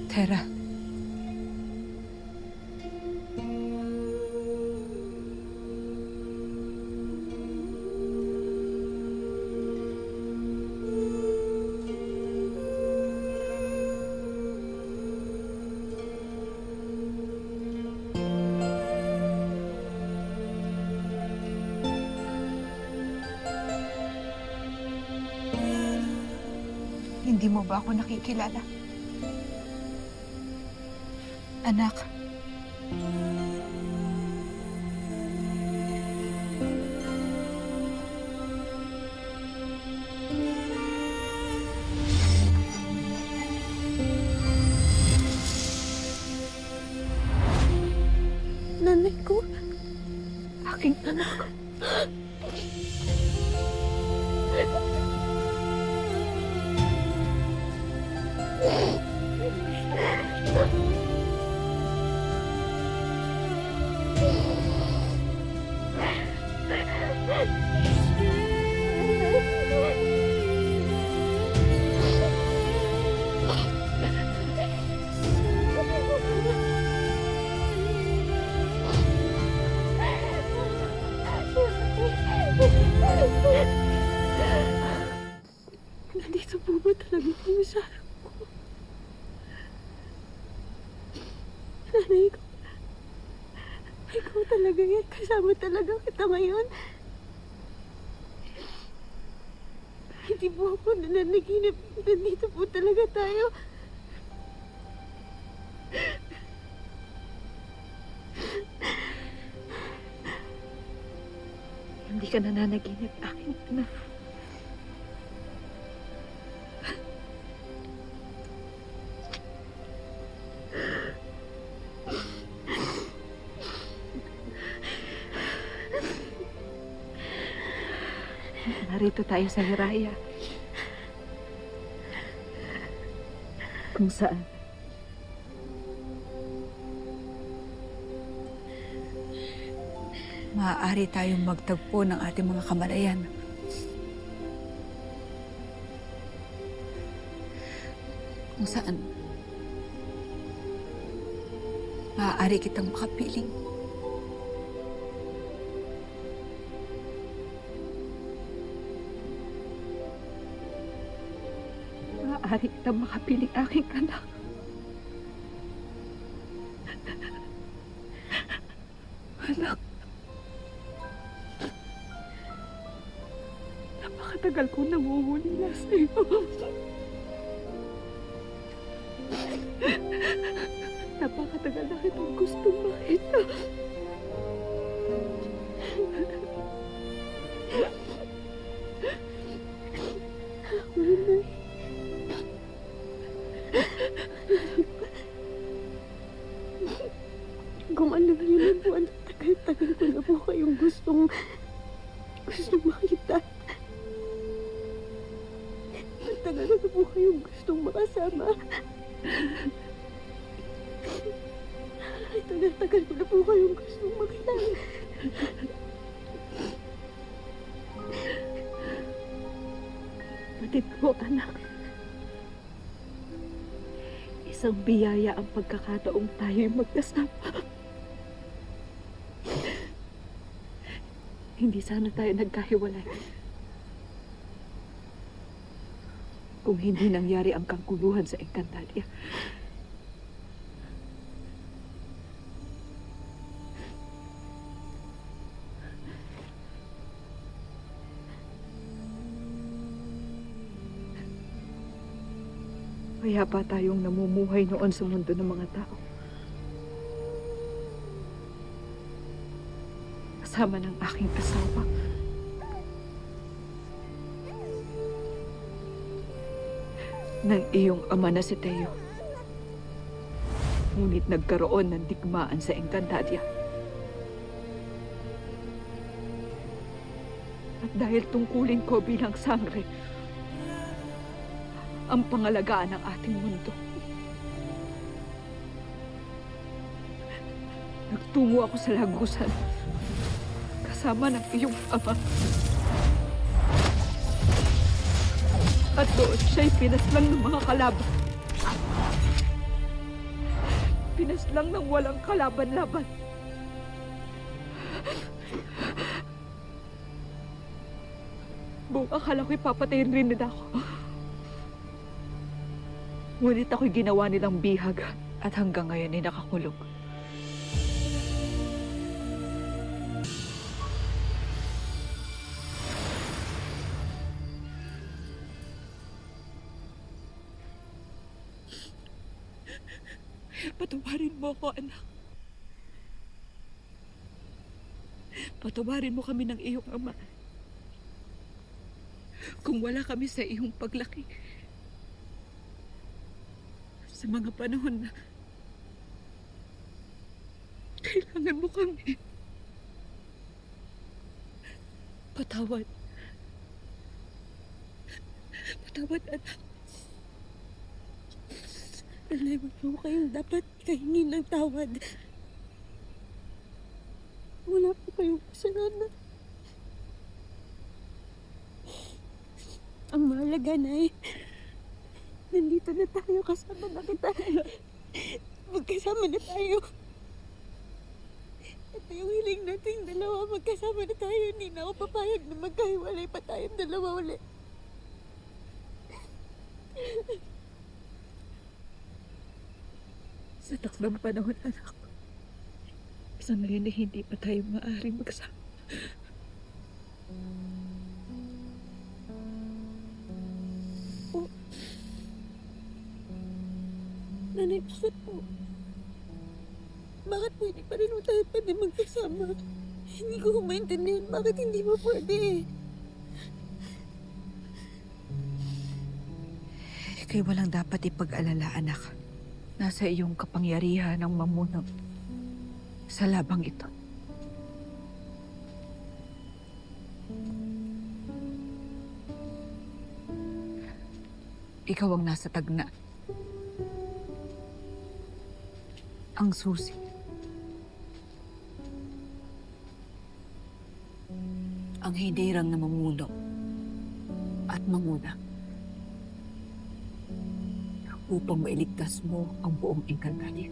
Terra. Hindi mo ba ako nakikilala? Anak. Nanay ko. Aking anak. Nandito po ba talaga kayo sa harap ko? Nanay ko, ikaw talaga yan. Kasama talaga kita ngayon. Hindi po ako nananaginip. Nandito po talaga tayo. Hindi ka nananaginip, aking anak. Narito tayo sa Hiraya. Kung saan maaari tayong magtagpo ng ating mga kamalayan. Kung saan maaari kitang makapiling. Maaari kitang makapiling aking anak. Anak, napakatagal ko nangungulila sa iyo. Napakatagal na kitang gustong makita. Kung ano na yun po, ang tagal-tagal ko na po kayong gustong makita. Ang tagal na po kayong gustong makasama. Ay, tagal-tagal ko na po kayong gustong makita. Batid po, anak. Isang biyaya ang pagkakataong tayo'y magkasama. Hindi sana tayo nagkahiwalay. Kung hindi nangyari ang kangkuluhan sa Encantadia. Kaya pa tayong namumuhay noon sa mundo ng mga tao. Kasama ng aking asawa. Ng iyong ama na si Teo. Ngunit nagkaroon ng digmaan sa Encantadia. At dahil tungkulin ko bilang sangre, ang pangalagaan ng ating mundo. Nagtungo ako sa lagusan kasama ng iyong ama. At doon siya'y pinaslang ng mga kalaban. Pinaslang ng walang kalaban-laban. Buong akala ko'y papatayin rin nila ako. Ngunit ako'y ginawa nilang bihag at hanggang ngayon ay nakakulong. Patawarin mo ako, anak. Patawarin mo kami ng iyong ama. Kung wala kami sa iyong paglaki. Sa mga panahon na kailangan mo kami. Patawad. Patawad, anak. Alay, wala mo kayong dapat kahingin ng tawad. Wala po kayong kasalanan. Ang mahalaga na nandito na tayo, kasama na kita. Magkasama na tayo. Ito yung hiling nating dalawa, magkasama na tayo. Hindi na ako papayag na magkahiwalay pa tayong dalawa ulit. Sa takdang panahon, anak. Sa ngayon na hindi pa tayo maaaring magsama. Oh. Nanay, bakit po? Bakit pwede pa rin tayo pwede magkasama? Hindi ko maintindihan bakit hindi mo pwede. Ika'y walang dapat ipag-alala, anak. Nasa iyong kapangyarihan ang mamunang sa labang ito. Ikaw ang nasa tagna. Ang susi. ang hinirang na mamuno at manguna upang mailigtas mo ang buong Encantadia.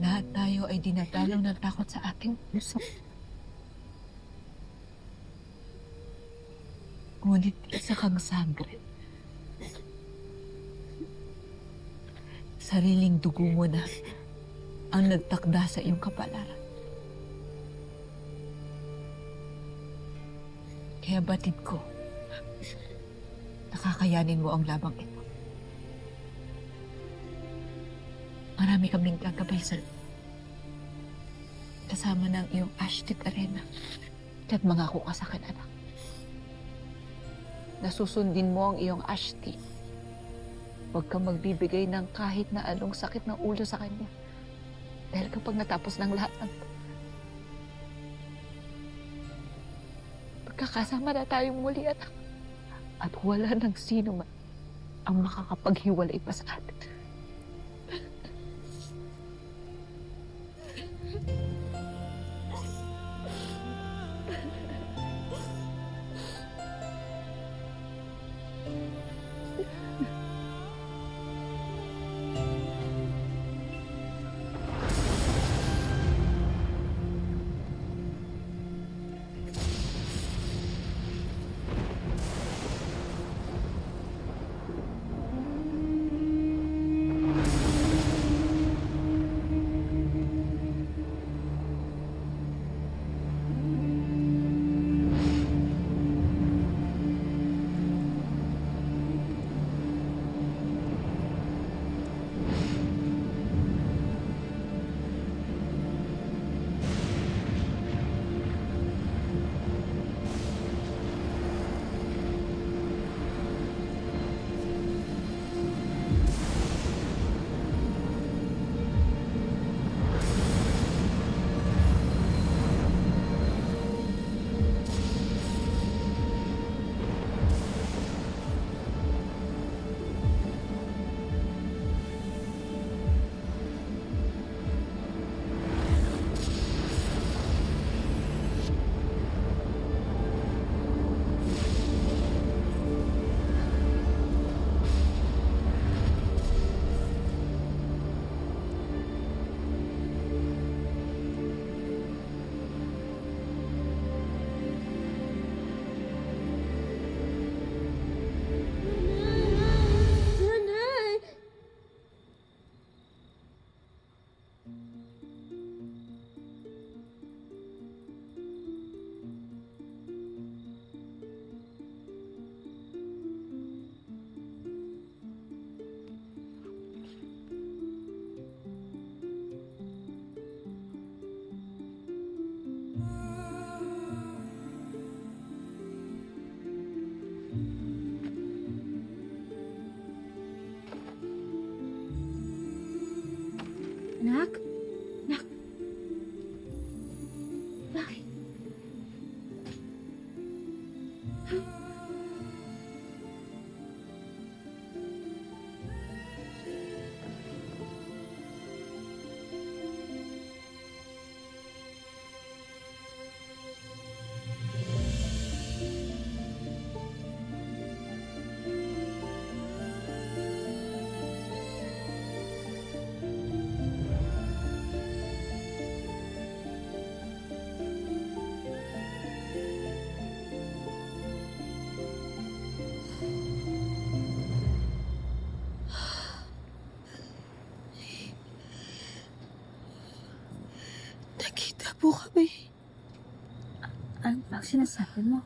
Lahat tayo ay dinadalaw ng takot sa ating puso. Ngunit isa kang sangre. Sariling dugo mo na ang nagtakda sa iyong kapalaran. Kaya batid ko, nakakayanin mo ang labang ito. Marami kaming gagabay sa kasama ng iyong Ashti Arena. At mangako ka sa akin, anak. Nasusundin mo ang iyong Ashti. Huwag kang magbibigay ng kahit na anong sakit ng ulo sa kanya. Dahil kapag natapos ng lahat ng ito, magkakasama na tayong muli, anak. At wala nang sino man ang makakapaghiwalay pa sa atin. Nak? Nak? Bakit? Nakita po kami. Ano bang sinasabi mo?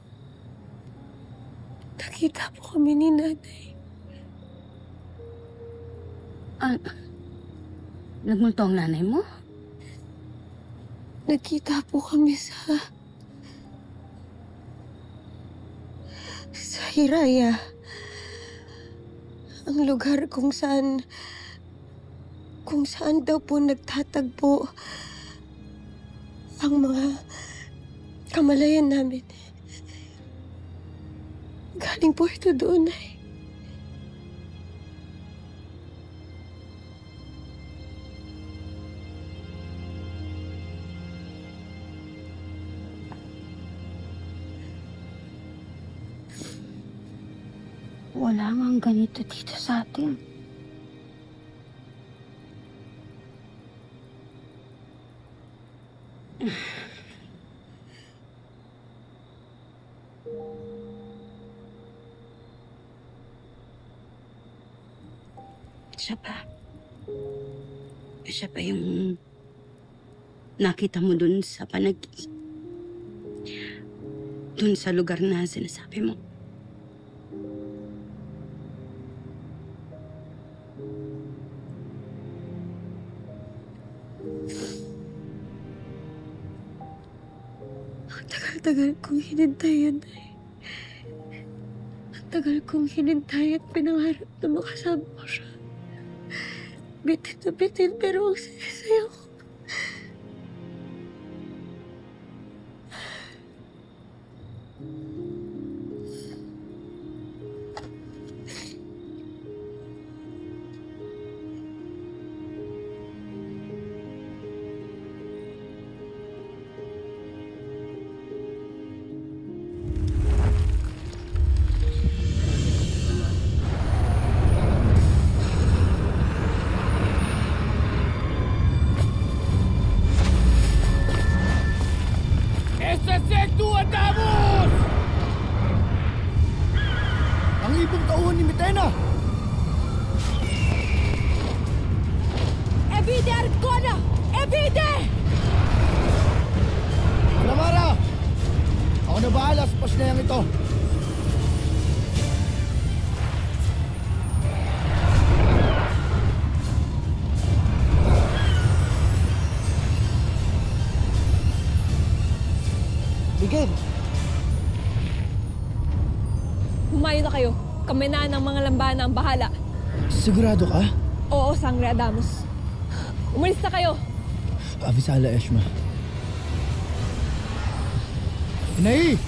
Nakita po kami ni Nanay. Nagmulto ang nanay mo? Nakita po kami sa Hiraya. Ang lugar kung saan daw po nagtatagpo ang mga kamalayan namin. Galing po ito doon, ay. Wala ngang ganito dito sa atin. Siya pa yung nakita mo dun sa panaginip. Dun sa lugar na sinasabi mo. Ang tagal-tagal kong hinintay yan. Ang tagal kong hinintay at pinangarap na makasama ko siya. Bitin na bitin, pero ang saya-saya ko. Evide Arcona! Evide! Flamara! Ako na bahala sa pasinayang ito. Miguel! Humayo na kayo. Kami na ng mga lambahan ang bahala. Sigurado ka? Oo, Sangre Adamus. Umalis na kayo. Avisala, Eshma. Inay!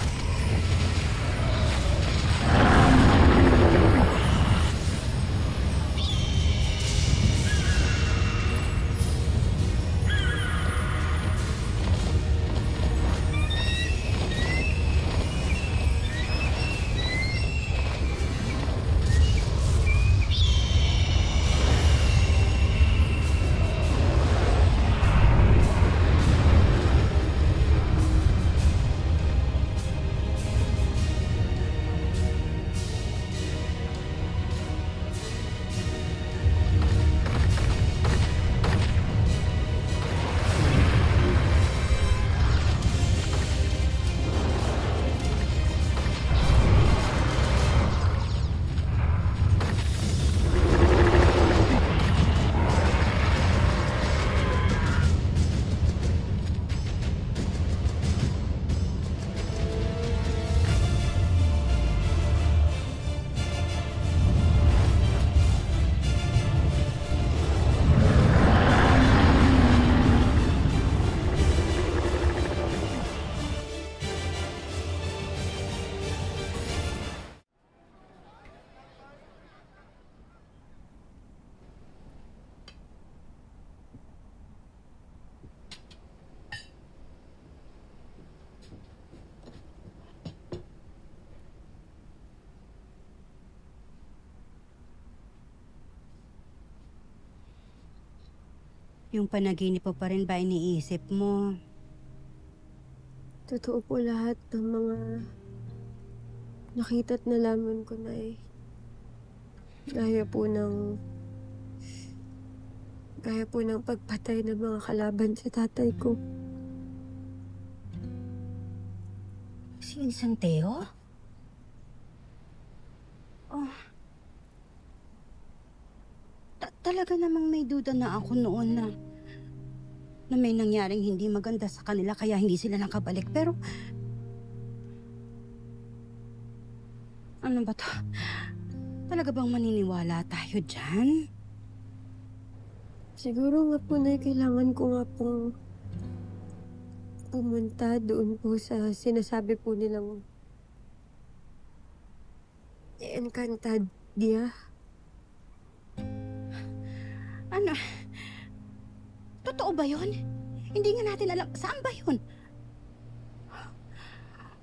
Yung panaginip mo pa rin ba iniisip mo? Totoo po lahat ng mga nakita at nalaman ko na Gaya po ng pagpatay ng mga kalaban sa tatay ko. Si Santeo? Oh. Talaga namang may duda na ako noon na may nangyaring hindi maganda sa kanila kaya hindi sila nakabalik. Pero, ano ba to? Talaga bang maniniwala tayo dyan? Siguro nga po na kailangan ko nga pong pumunta doon po sa sinasabi po nilang Encantadia. Ano? Totoo ba yun? Hindi nga natin alam. Saan ba yun?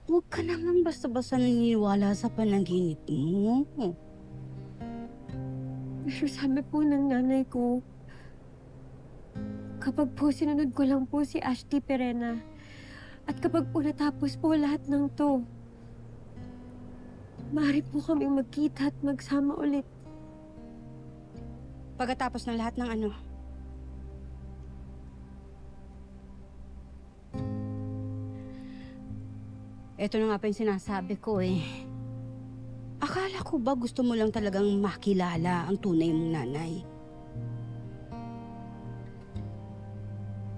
Huwag ka naman basta-basta naniniwala sa panaginip mo. Pero sabi po ng nanay ko, kapag po sinunod ko lang po si Ashley Perena, at kapag po natapos po lahat ng to, maaari po kami magkita at magsama ulit. Pagkatapos ng lahat ng ano? Ito na nga pa yung sinasabi ko eh. Akala ko ba gusto mo lang talagang makilala ang tunay mong nanay?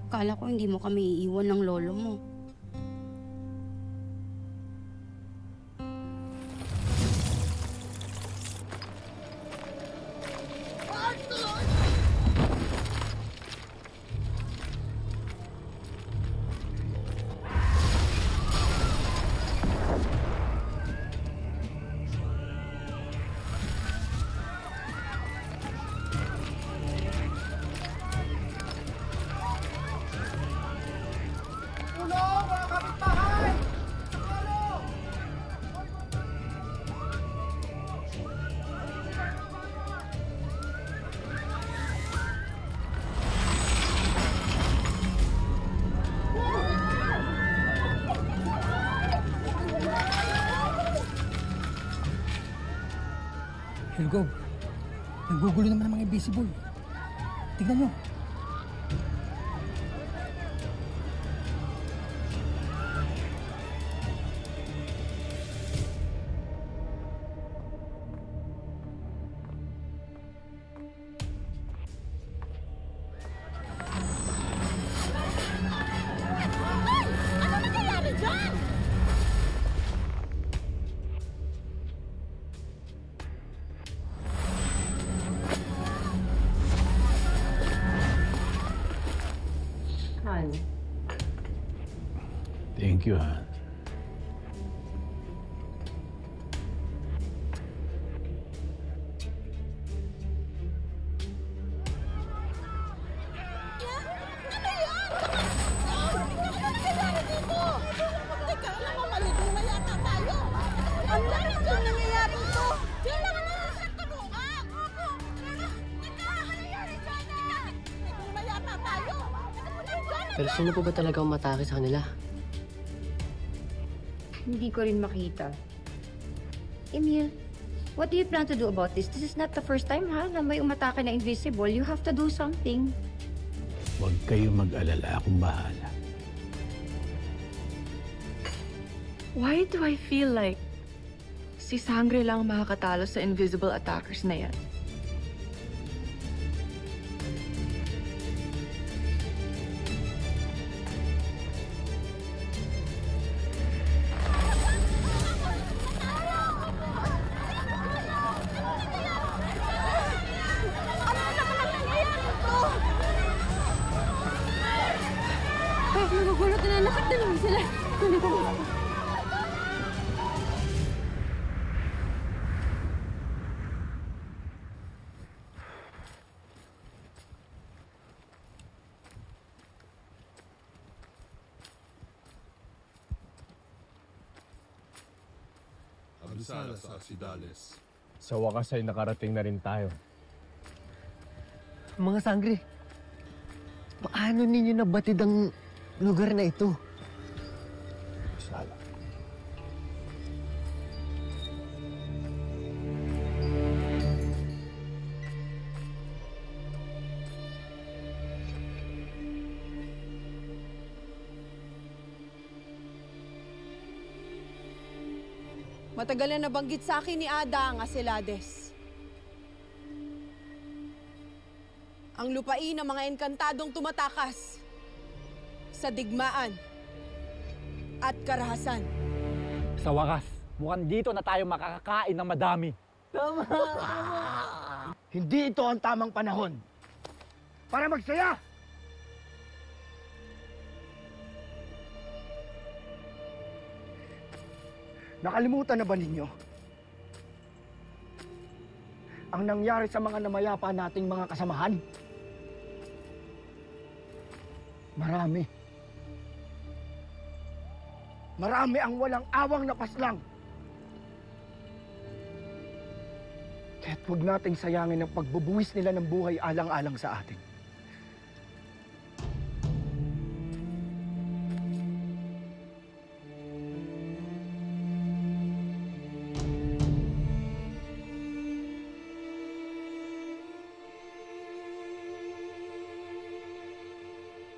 Akala ko hindi mo kami iiwan ng lolo mo. Helgo, nagugulo naman ang mga invisible. Tignan nyo. Thank you, Han. Pero sino po ba talaga umatake sa kanila? Hindi ko rin makita. Emil, what do you plan to do about this? This is not the first time, ha, na may umatake na invisible. You have to do something. Huwag kayo mag-alala, akong bahala. Why do I feel like si Sangre lang makakatalo sa invisible attackers na yan? Nagugulot na lahat naman sila. Abisala sa Asidales. Sa wakas ay nakarating na rin tayo. Mga Sangre, paano ninyo nabatid ang lugar na ito? Sala. Matagal na nabanggit sa akin ni Ada ang Asilades. Ang lupain ng mga engkantadong tumatakas sa digmaan at karahasan. Sa wakas, mukhang dito na tayo makakakain ng madami. Tama! Hindi ito ang tamang panahon para magsaya! Nakalimutan na ba ninyo ang nangyari sa mga namayapa nating mga kasamahan? Marami. Marami ang walang awang napaslang. Kaya't huwag nating sayangin ang pagbubuwis nila ng buhay alang-alang sa atin.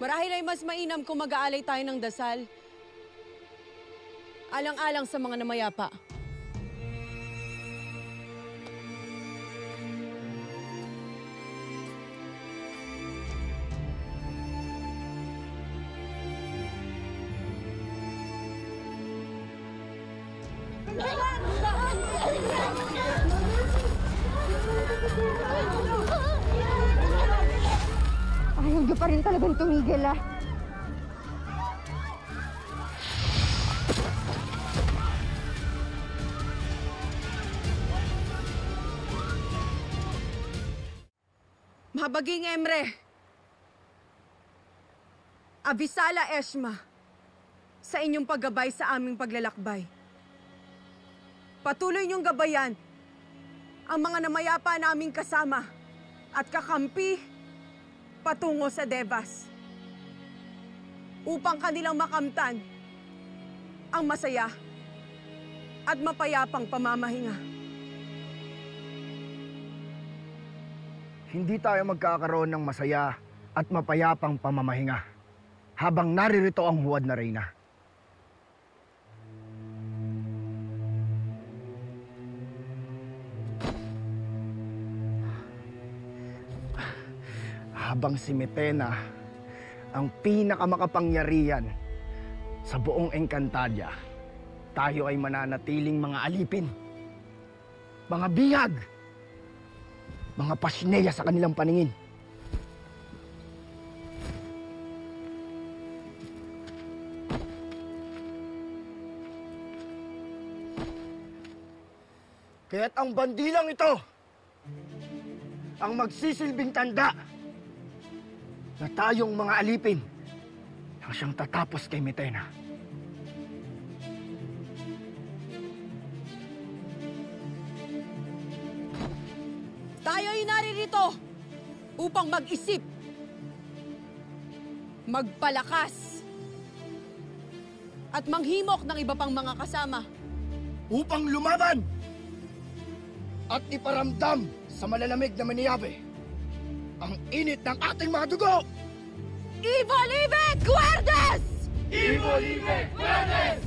Marahil ay mas mainam kung mag-aalay tayo ng dasal. Alang-alang sa mga namayapa. Ayaw niyo pa rin talagang tumigil, ah. Mahabaging Emre, Abisala Eshma, sa inyong paggabay sa aming paglalakbay. Patuloy niyong gabayan ang mga namayapa naming kasama at kakampi patungo sa Devas upang kanilang makamtan ang masaya at mapayapang pamamahinga. Hindi tayo magkakaroon ng masaya at mapayapang pamamahinga habang naririto ang huwad na reyna. Habang si Metena ang pinakamakapangyarihan sa buong Encantadia, tayo ay mananatiling mga alipin, mga bihag, mga pasneya sa kanilang paningin. Kaya't ang bandilang ito ang magsisilbing tanda na tayong mga alipin ang siyang tatapos kay Metena. Tayo'y naririto upang mag-isip, magpalakas, at manghimok ng iba pang mga kasama. Upang lumaban at iparamdam sa malalamig na Maniabe ang init ng ating mga dugo! Ivo Live Guardes! Ivo Live Guardes!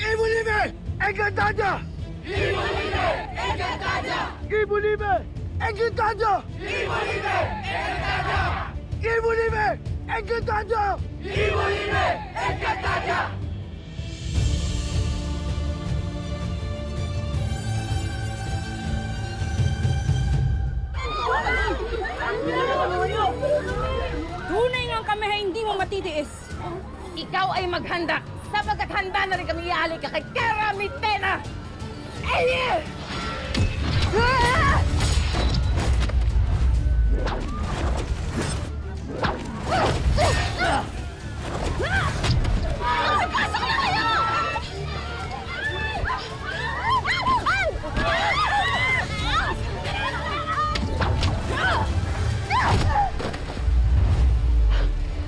Ivo Live Encantadia! Ivo Live Encantadia! Ivo Live Encantadia! Ivo Live Encantadia! Ivo Live Encantadia! Ivo Live Encantadia! Tunay nga kami ay hindi mo matitiis. Ikaw ay maghanda sapagkat handa na rin kami iaalay ka kay Kera Metena! Emil! Pasok na kayo!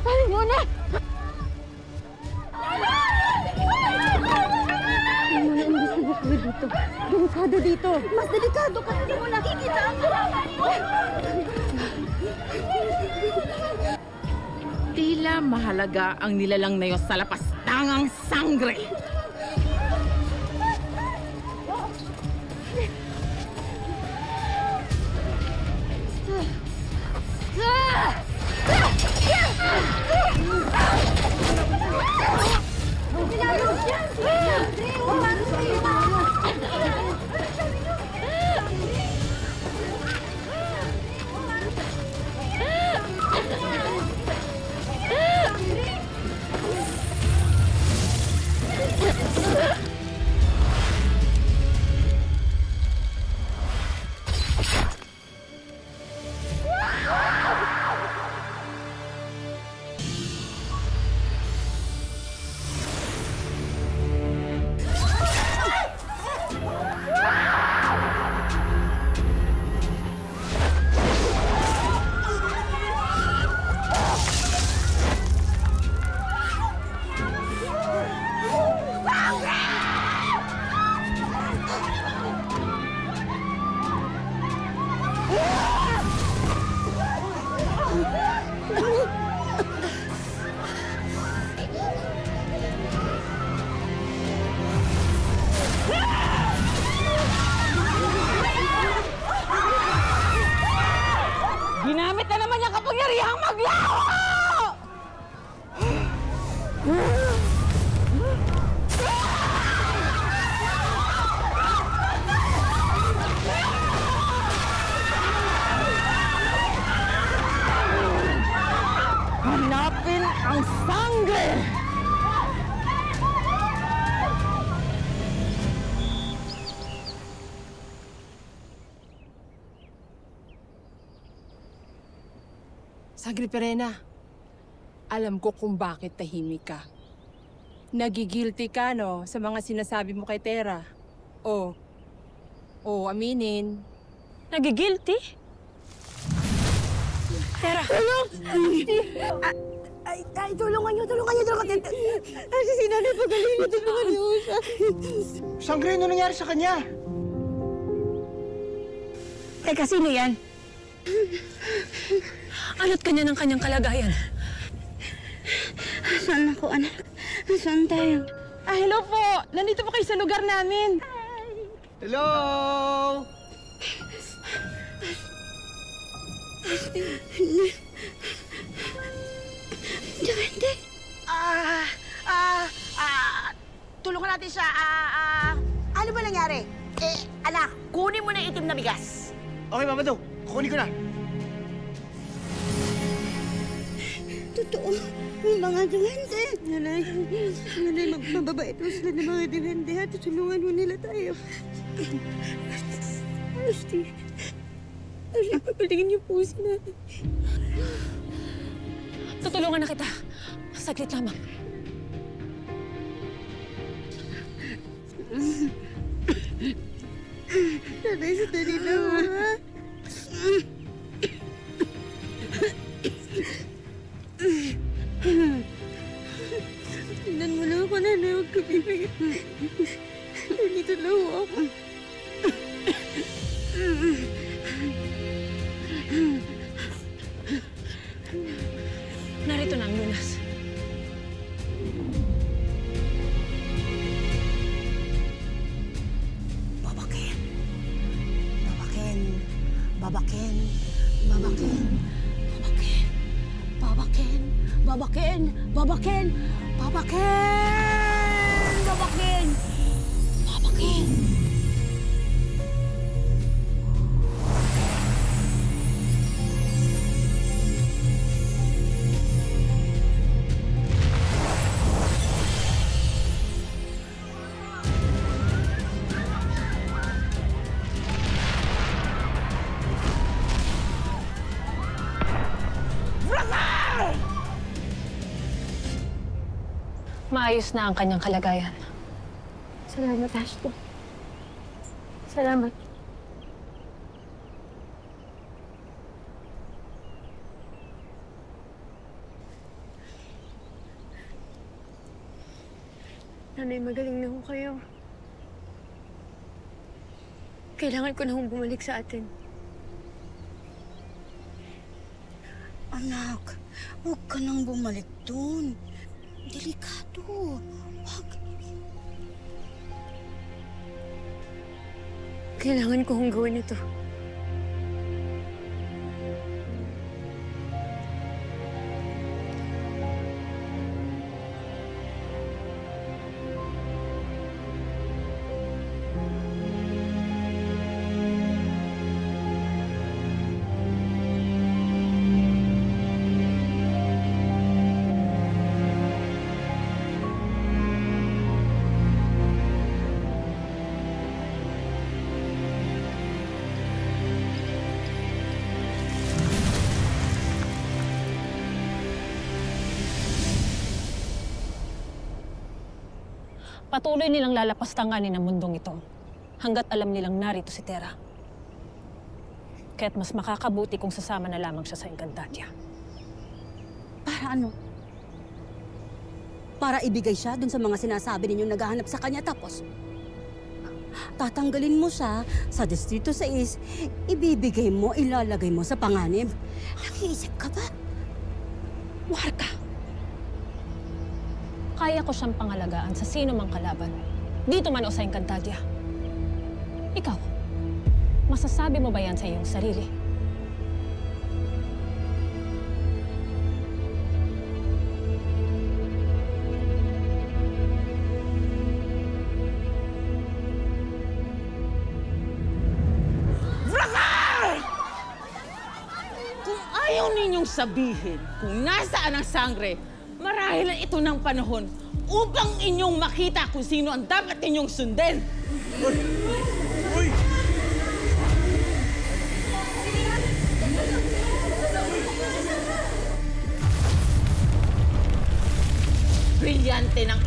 Paano mo na? Tingnan mo na, imbis na dito. Delikado dito. Mas delikado kasi hindi mo nakikita ang kalaban mo. Tila mahalaga ang nilalang na yun sa lapastangang sangre. Sangre Perena, alam ko kung bakit tahimik ka. Nagigilty ka, no, sa mga sinasabi mo kay Tera. Aminin. Nagigilty? Tera! Tulong! Ay, tulungan niyo. Si Nanay pagaling niyo, tulungan niyo siya. Sangre, ano nangyari sa kanya? Teka, sino yan? Ano't kanya ng kanyang kalagayan? Saan ako, anak? Saan tayo? Hello po! Nandito po kayo sa lugar namin. Hello! Duwende? Tulungan natin siya. Ano ba nangyari? Anak, kunin mo na yung itim na bigas. Okay, Mama Do. Kukunin ko na. Totoo, may mga duwende. Nanay, mababait mo sila ng mga duwende ha. Tutulungan mo nila tayo. Ashley, papaligin niyo po si Nanay. Tutulungan na kita. Saglit lamang. Nanay, sandali lang ha. Tingnan mo lang ako, Nanay. Huwag ka bibigyan. Nandito lang ako. Narito na ang lunas. Babakin. Maayos na ang kanyang kalagayan. Salamat, Ashley. Salamat. Nanay, magaling na ho kayo. Kailangan ko na hong bumalik sa atin. Anak, huwag ka nang bumalik dun. Delikado. Wag. Kailangan ko hong gawin ito. Patuloy nilang lalapastanganin ang mundong ito hanggat alam nilang narito si Tera. Kaya't mas makakabuti kung sasama na lamang siya sa Encantadia. Para ano? Para ibigay siya dun sa mga sinasabi ninyong naghahanap sa kanya tapos tatanggalin mo siya sa Distrito 6, ibibigay mo, ilalagay mo sa panganib. Nag-iisip ka ba? Warka! Kaya ko siyang pangalagaan sa sino mang kalaban. Dito man o sa Encantadia. Ikaw, masasabi mo ba yan sa iyong sarili? Kung ayaw ninyong sabihin kung nasaan ang sangre, marahil ito ng panahon upang inyong makita kung sino ang dapat inyong sundin. Uy!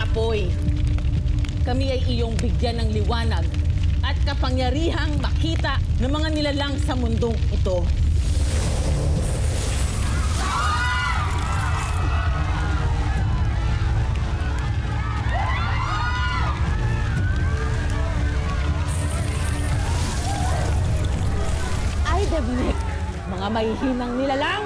apoy. Kami ay iyong bigyan ng liwanag at kapangyarihang makita ng mga nilalang sa mundong ito. Ay, Debnek, mga mahihinang nilalang!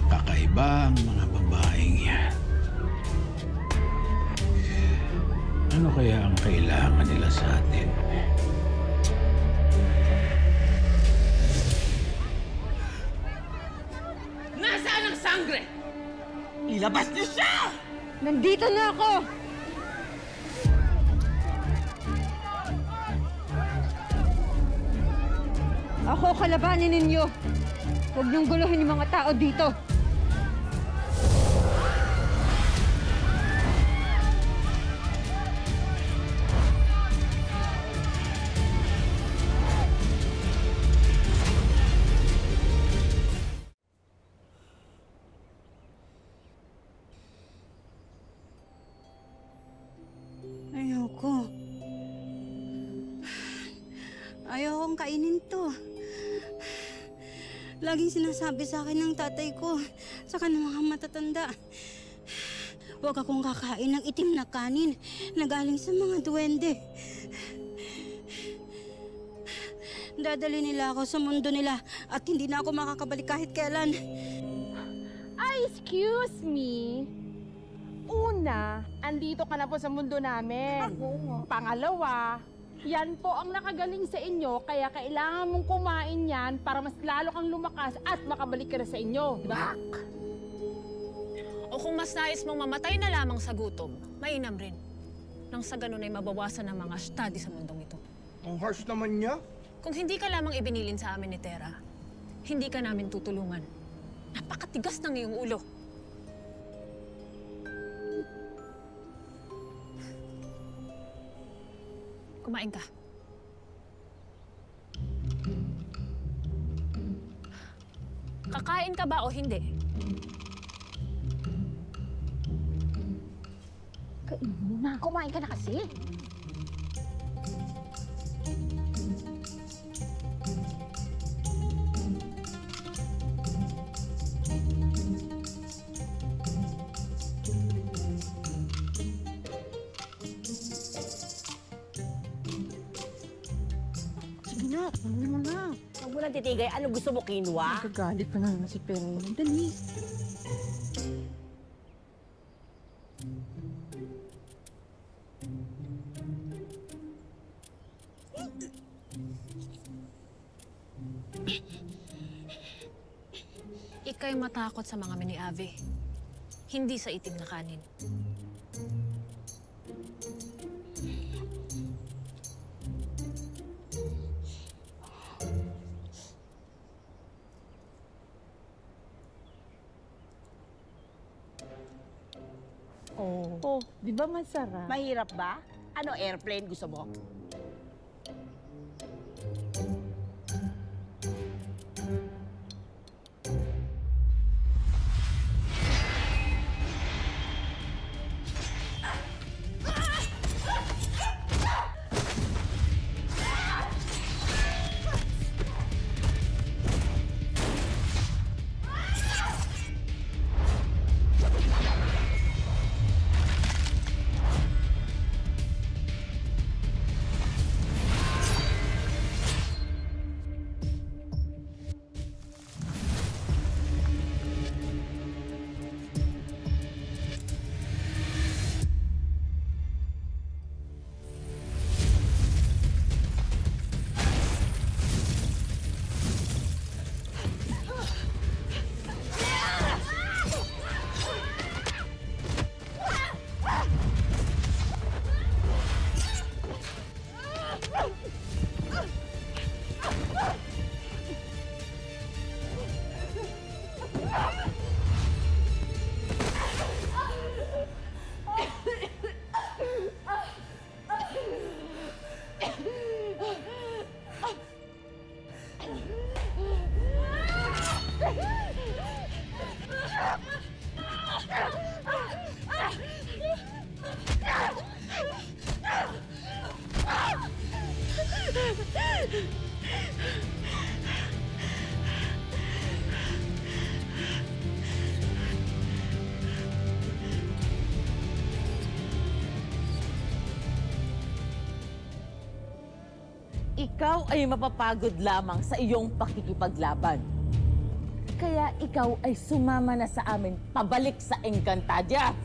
Kakaiba ang mga babaeng yan. Ano kaya ang kailangan nila sa atin? Nasaan ang sangre? Ilabas niyo siya! Nandito na ako! Ako kalabanin ninyo. Huwag niyong guluhin yung mga tao dito. Ayoko. Ayokong kainin to. Laging sinasabi sa akin ng tatay ko, saka ng mga matatanda, huwag akong kakain ng itim na kanin na galing sa mga duwende. Dadali nila ako sa mundo nila at hindi na ako makakabalik kahit kailan. Excuse me? Una, andito ka na po sa mundo namin. Pangalawa, yan po ang nakagaling sa inyo, kaya kailangan mong kumain yan para mas lalo kang lumakas at makabalik ka na sa inyo, di ba? O kung mas nais mong mamatay na lamang sa gutom, mainam rin. Nang sa ganun ay mabawasan ang mga study sa mundong ito. Ang harsh naman niya. Kung hindi ka lamang ibinilin sa amin ni Tera, hindi ka namin tutulungan. Napakatigas ng iyong ulo. Kumain ka. Kakain ka ba o hindi? Kainin mo na. Kumain ka na kasi. Ano mo na? Huwag mo lang titigay. Ano gusto mo, quinoa? Nagagalit pa na si Perino. Dali. Ika'y matakot sa mga mini-ave. Hindi sa itim na kanin. Oh, di ba masarap? Mahirap ba? Ano, airplane gusto mo? Ikaw ay mapapagod lamang sa iyong pakikipaglaban. Kaya ikaw ay sumama na sa amin pabalik sa Encantadia.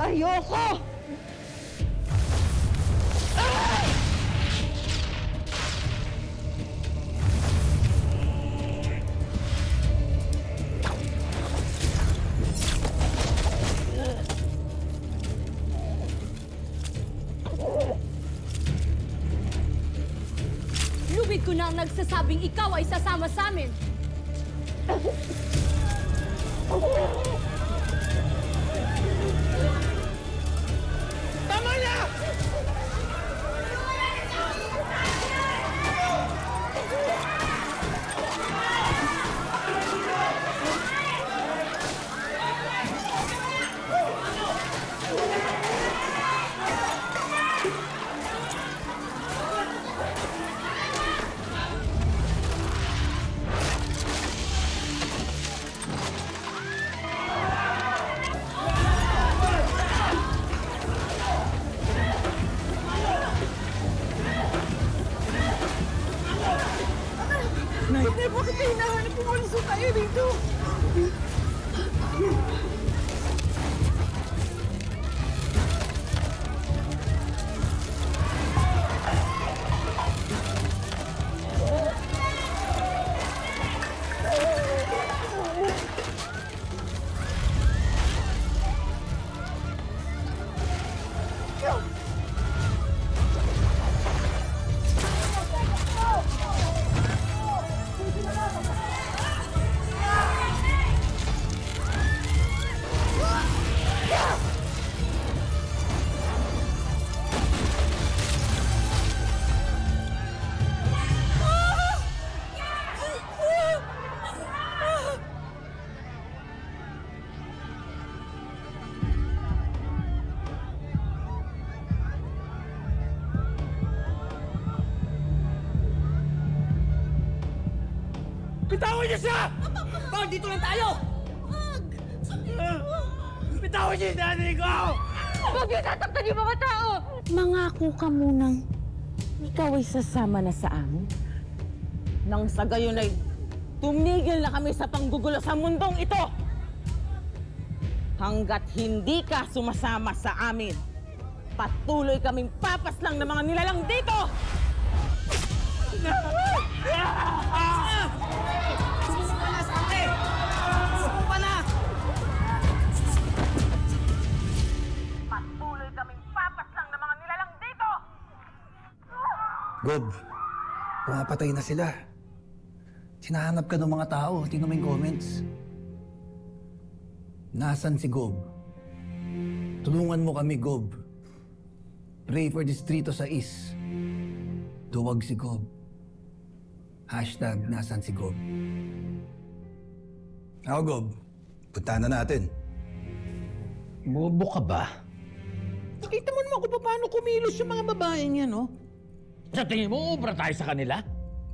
Ayoko! Lubid ko na ang nagsasabing ikaw ay sasama sa amin. Tama na! Nay, bakit kayo hinahanap kung alis tayo dito? Bitawan niyo siya! Bakit dito lang tayo? Bitawan niyo yung nanay ko! Huwag niyo tataktan yung mga tao! Mangako ka munang ikaw ay sasama na sa amin. Nang sa gayon ay tumigil na kami sa panggugulo sa mundong ito. Hanggat hindi ka sumasama sa amin, patuloy kaming papaslang ng mga nilalang dito! Sumusuka na sa akin! Sumusuka na! Patuloy kaming papaslang ng mga nilalang dito! Gob, pumapatay na sila. Sinahanap ka ng mga tao. Tingnan mo yung comments. Nasaan si Gob? Tulungan mo kami, Gob. Pray for Distrito 6. Duwag si Gob. Hashtag nasaan si Gob. Ako, Gob. Puntahan na natin. Bobo ka ba? Nakita mo naman kung paano kumilos yung mga babae niya, no? Sa tingin mo, ubra tayo sa kanila?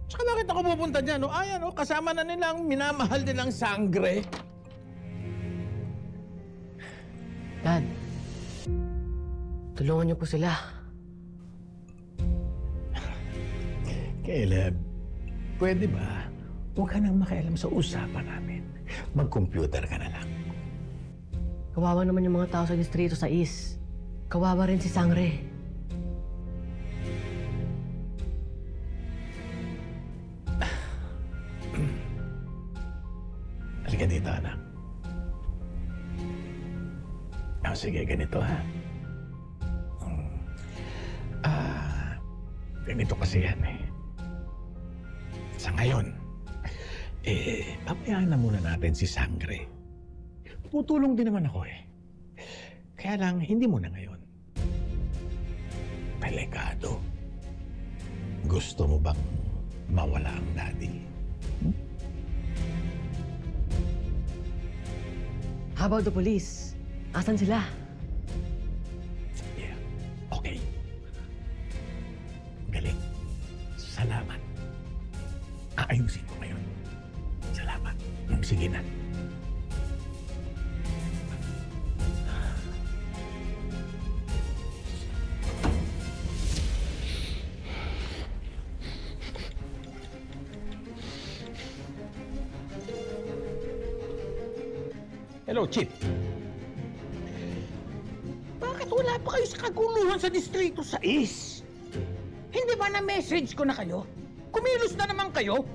Tsaka bakit ako pupunta dyan, no? Ayan, no? Kasama na nilang minamahal nilang sangre. Dad, tulungan niyo po sila. Caleb, pwede ba? Huwag ka nang makialam sa usapan namin. Mag-computer ka na lang. Kawawa naman yung mga tao sa Distrito 6. Kawawa rin si Sangre. Halika dito, anak. Sige, ganito ha. Ganito kasi yan eh. Sa ngayon, pabayaan na muna natin si Sangre. Tutulong din naman ako eh. Kaya lang, hindi muna ngayon. Delikado. Gusto mo bang mawala ang daddy? How about the police? Asan sila? Yeah. Okay. Galing. Salamat. Aayusin ko ngayon. Salamat. Sige na. Hello, Chip. Bakit wala pa kayo sa kaguluhan sa Distrito 6? Hindi ba na-message ko na kayo? Kumilos na naman kayo?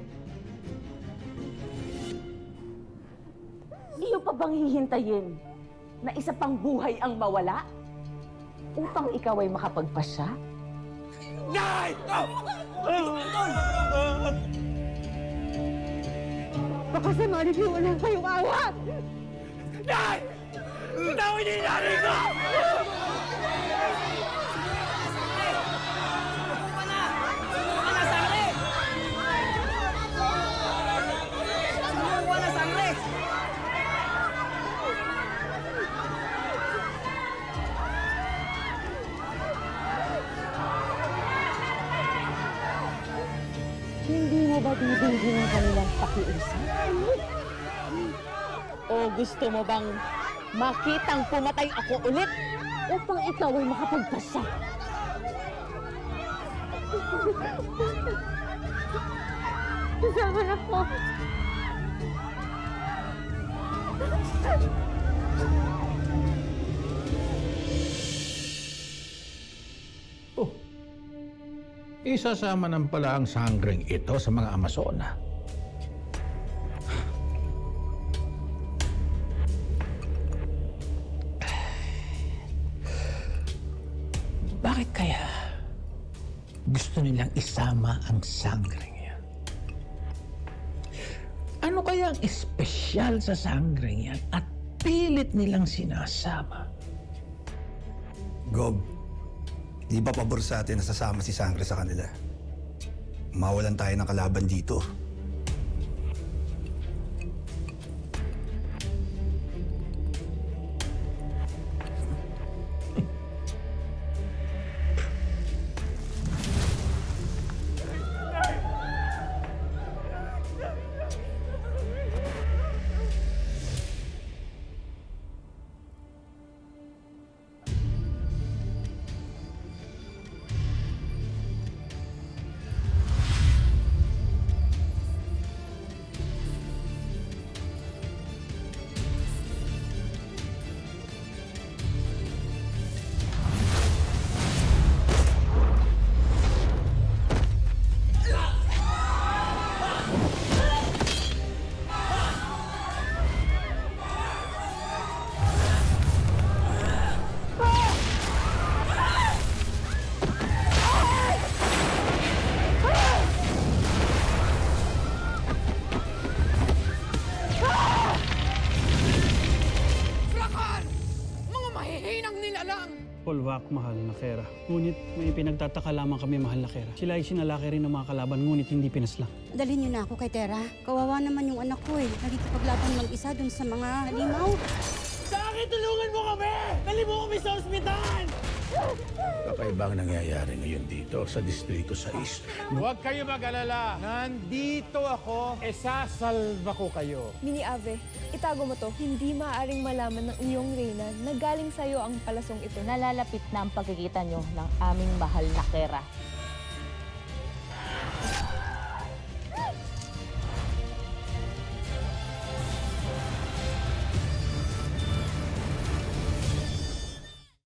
Iyo pa bang hihintayin na isa pang buhay ang mawala? Upang ikaw ay makapagpasya? Nay! Baka sa manip yung walang kayong awa! Nay! Tawin niyo yung nanay ko! Hindi mo ba bibigyan ng kanilang pakiusap? O gusto mo bang makitang pumatay ako ulit upang ikaw ay makapagpasya? Kasama na po. Isasama ng pala ang sanggring ito sa mga Amazona. Bakit kaya gusto nilang isama ang sanggring yan? Ano kaya ang espesyal sa sanggring yan at pilit nilang sinasama? Gob, di ba pabor sa atin na sasama si Sangre sa kanila? Mawalan tayo ng kalaban dito. Polwak, mahal na Kera. Ngunit may pinagtataka lamang kami, mahal na Kera. Sila ay sinalaki rin ng mga kalaban, ngunit hindi pinaslang. Dalhin niyo na ako kay Tera. Kawawa naman yung anak ko eh. Nagkikipaglaban mag-isa dun sa mga halimaw. Sa akin, tulungan mo kami! Dali mo kami sa ospital! Kakaibang nangyayari ngayon dito sa Distrito 6. Huwag kayo mag-alala. Nandito ako, sasalba ko kayo. Mini Ave, itago mo to. Hindi maaaring malaman ng iyong reyna na galing sa'yo ang palasong ito. Nalalapit na ang pagkikita nyo ng aming mahal na Kera.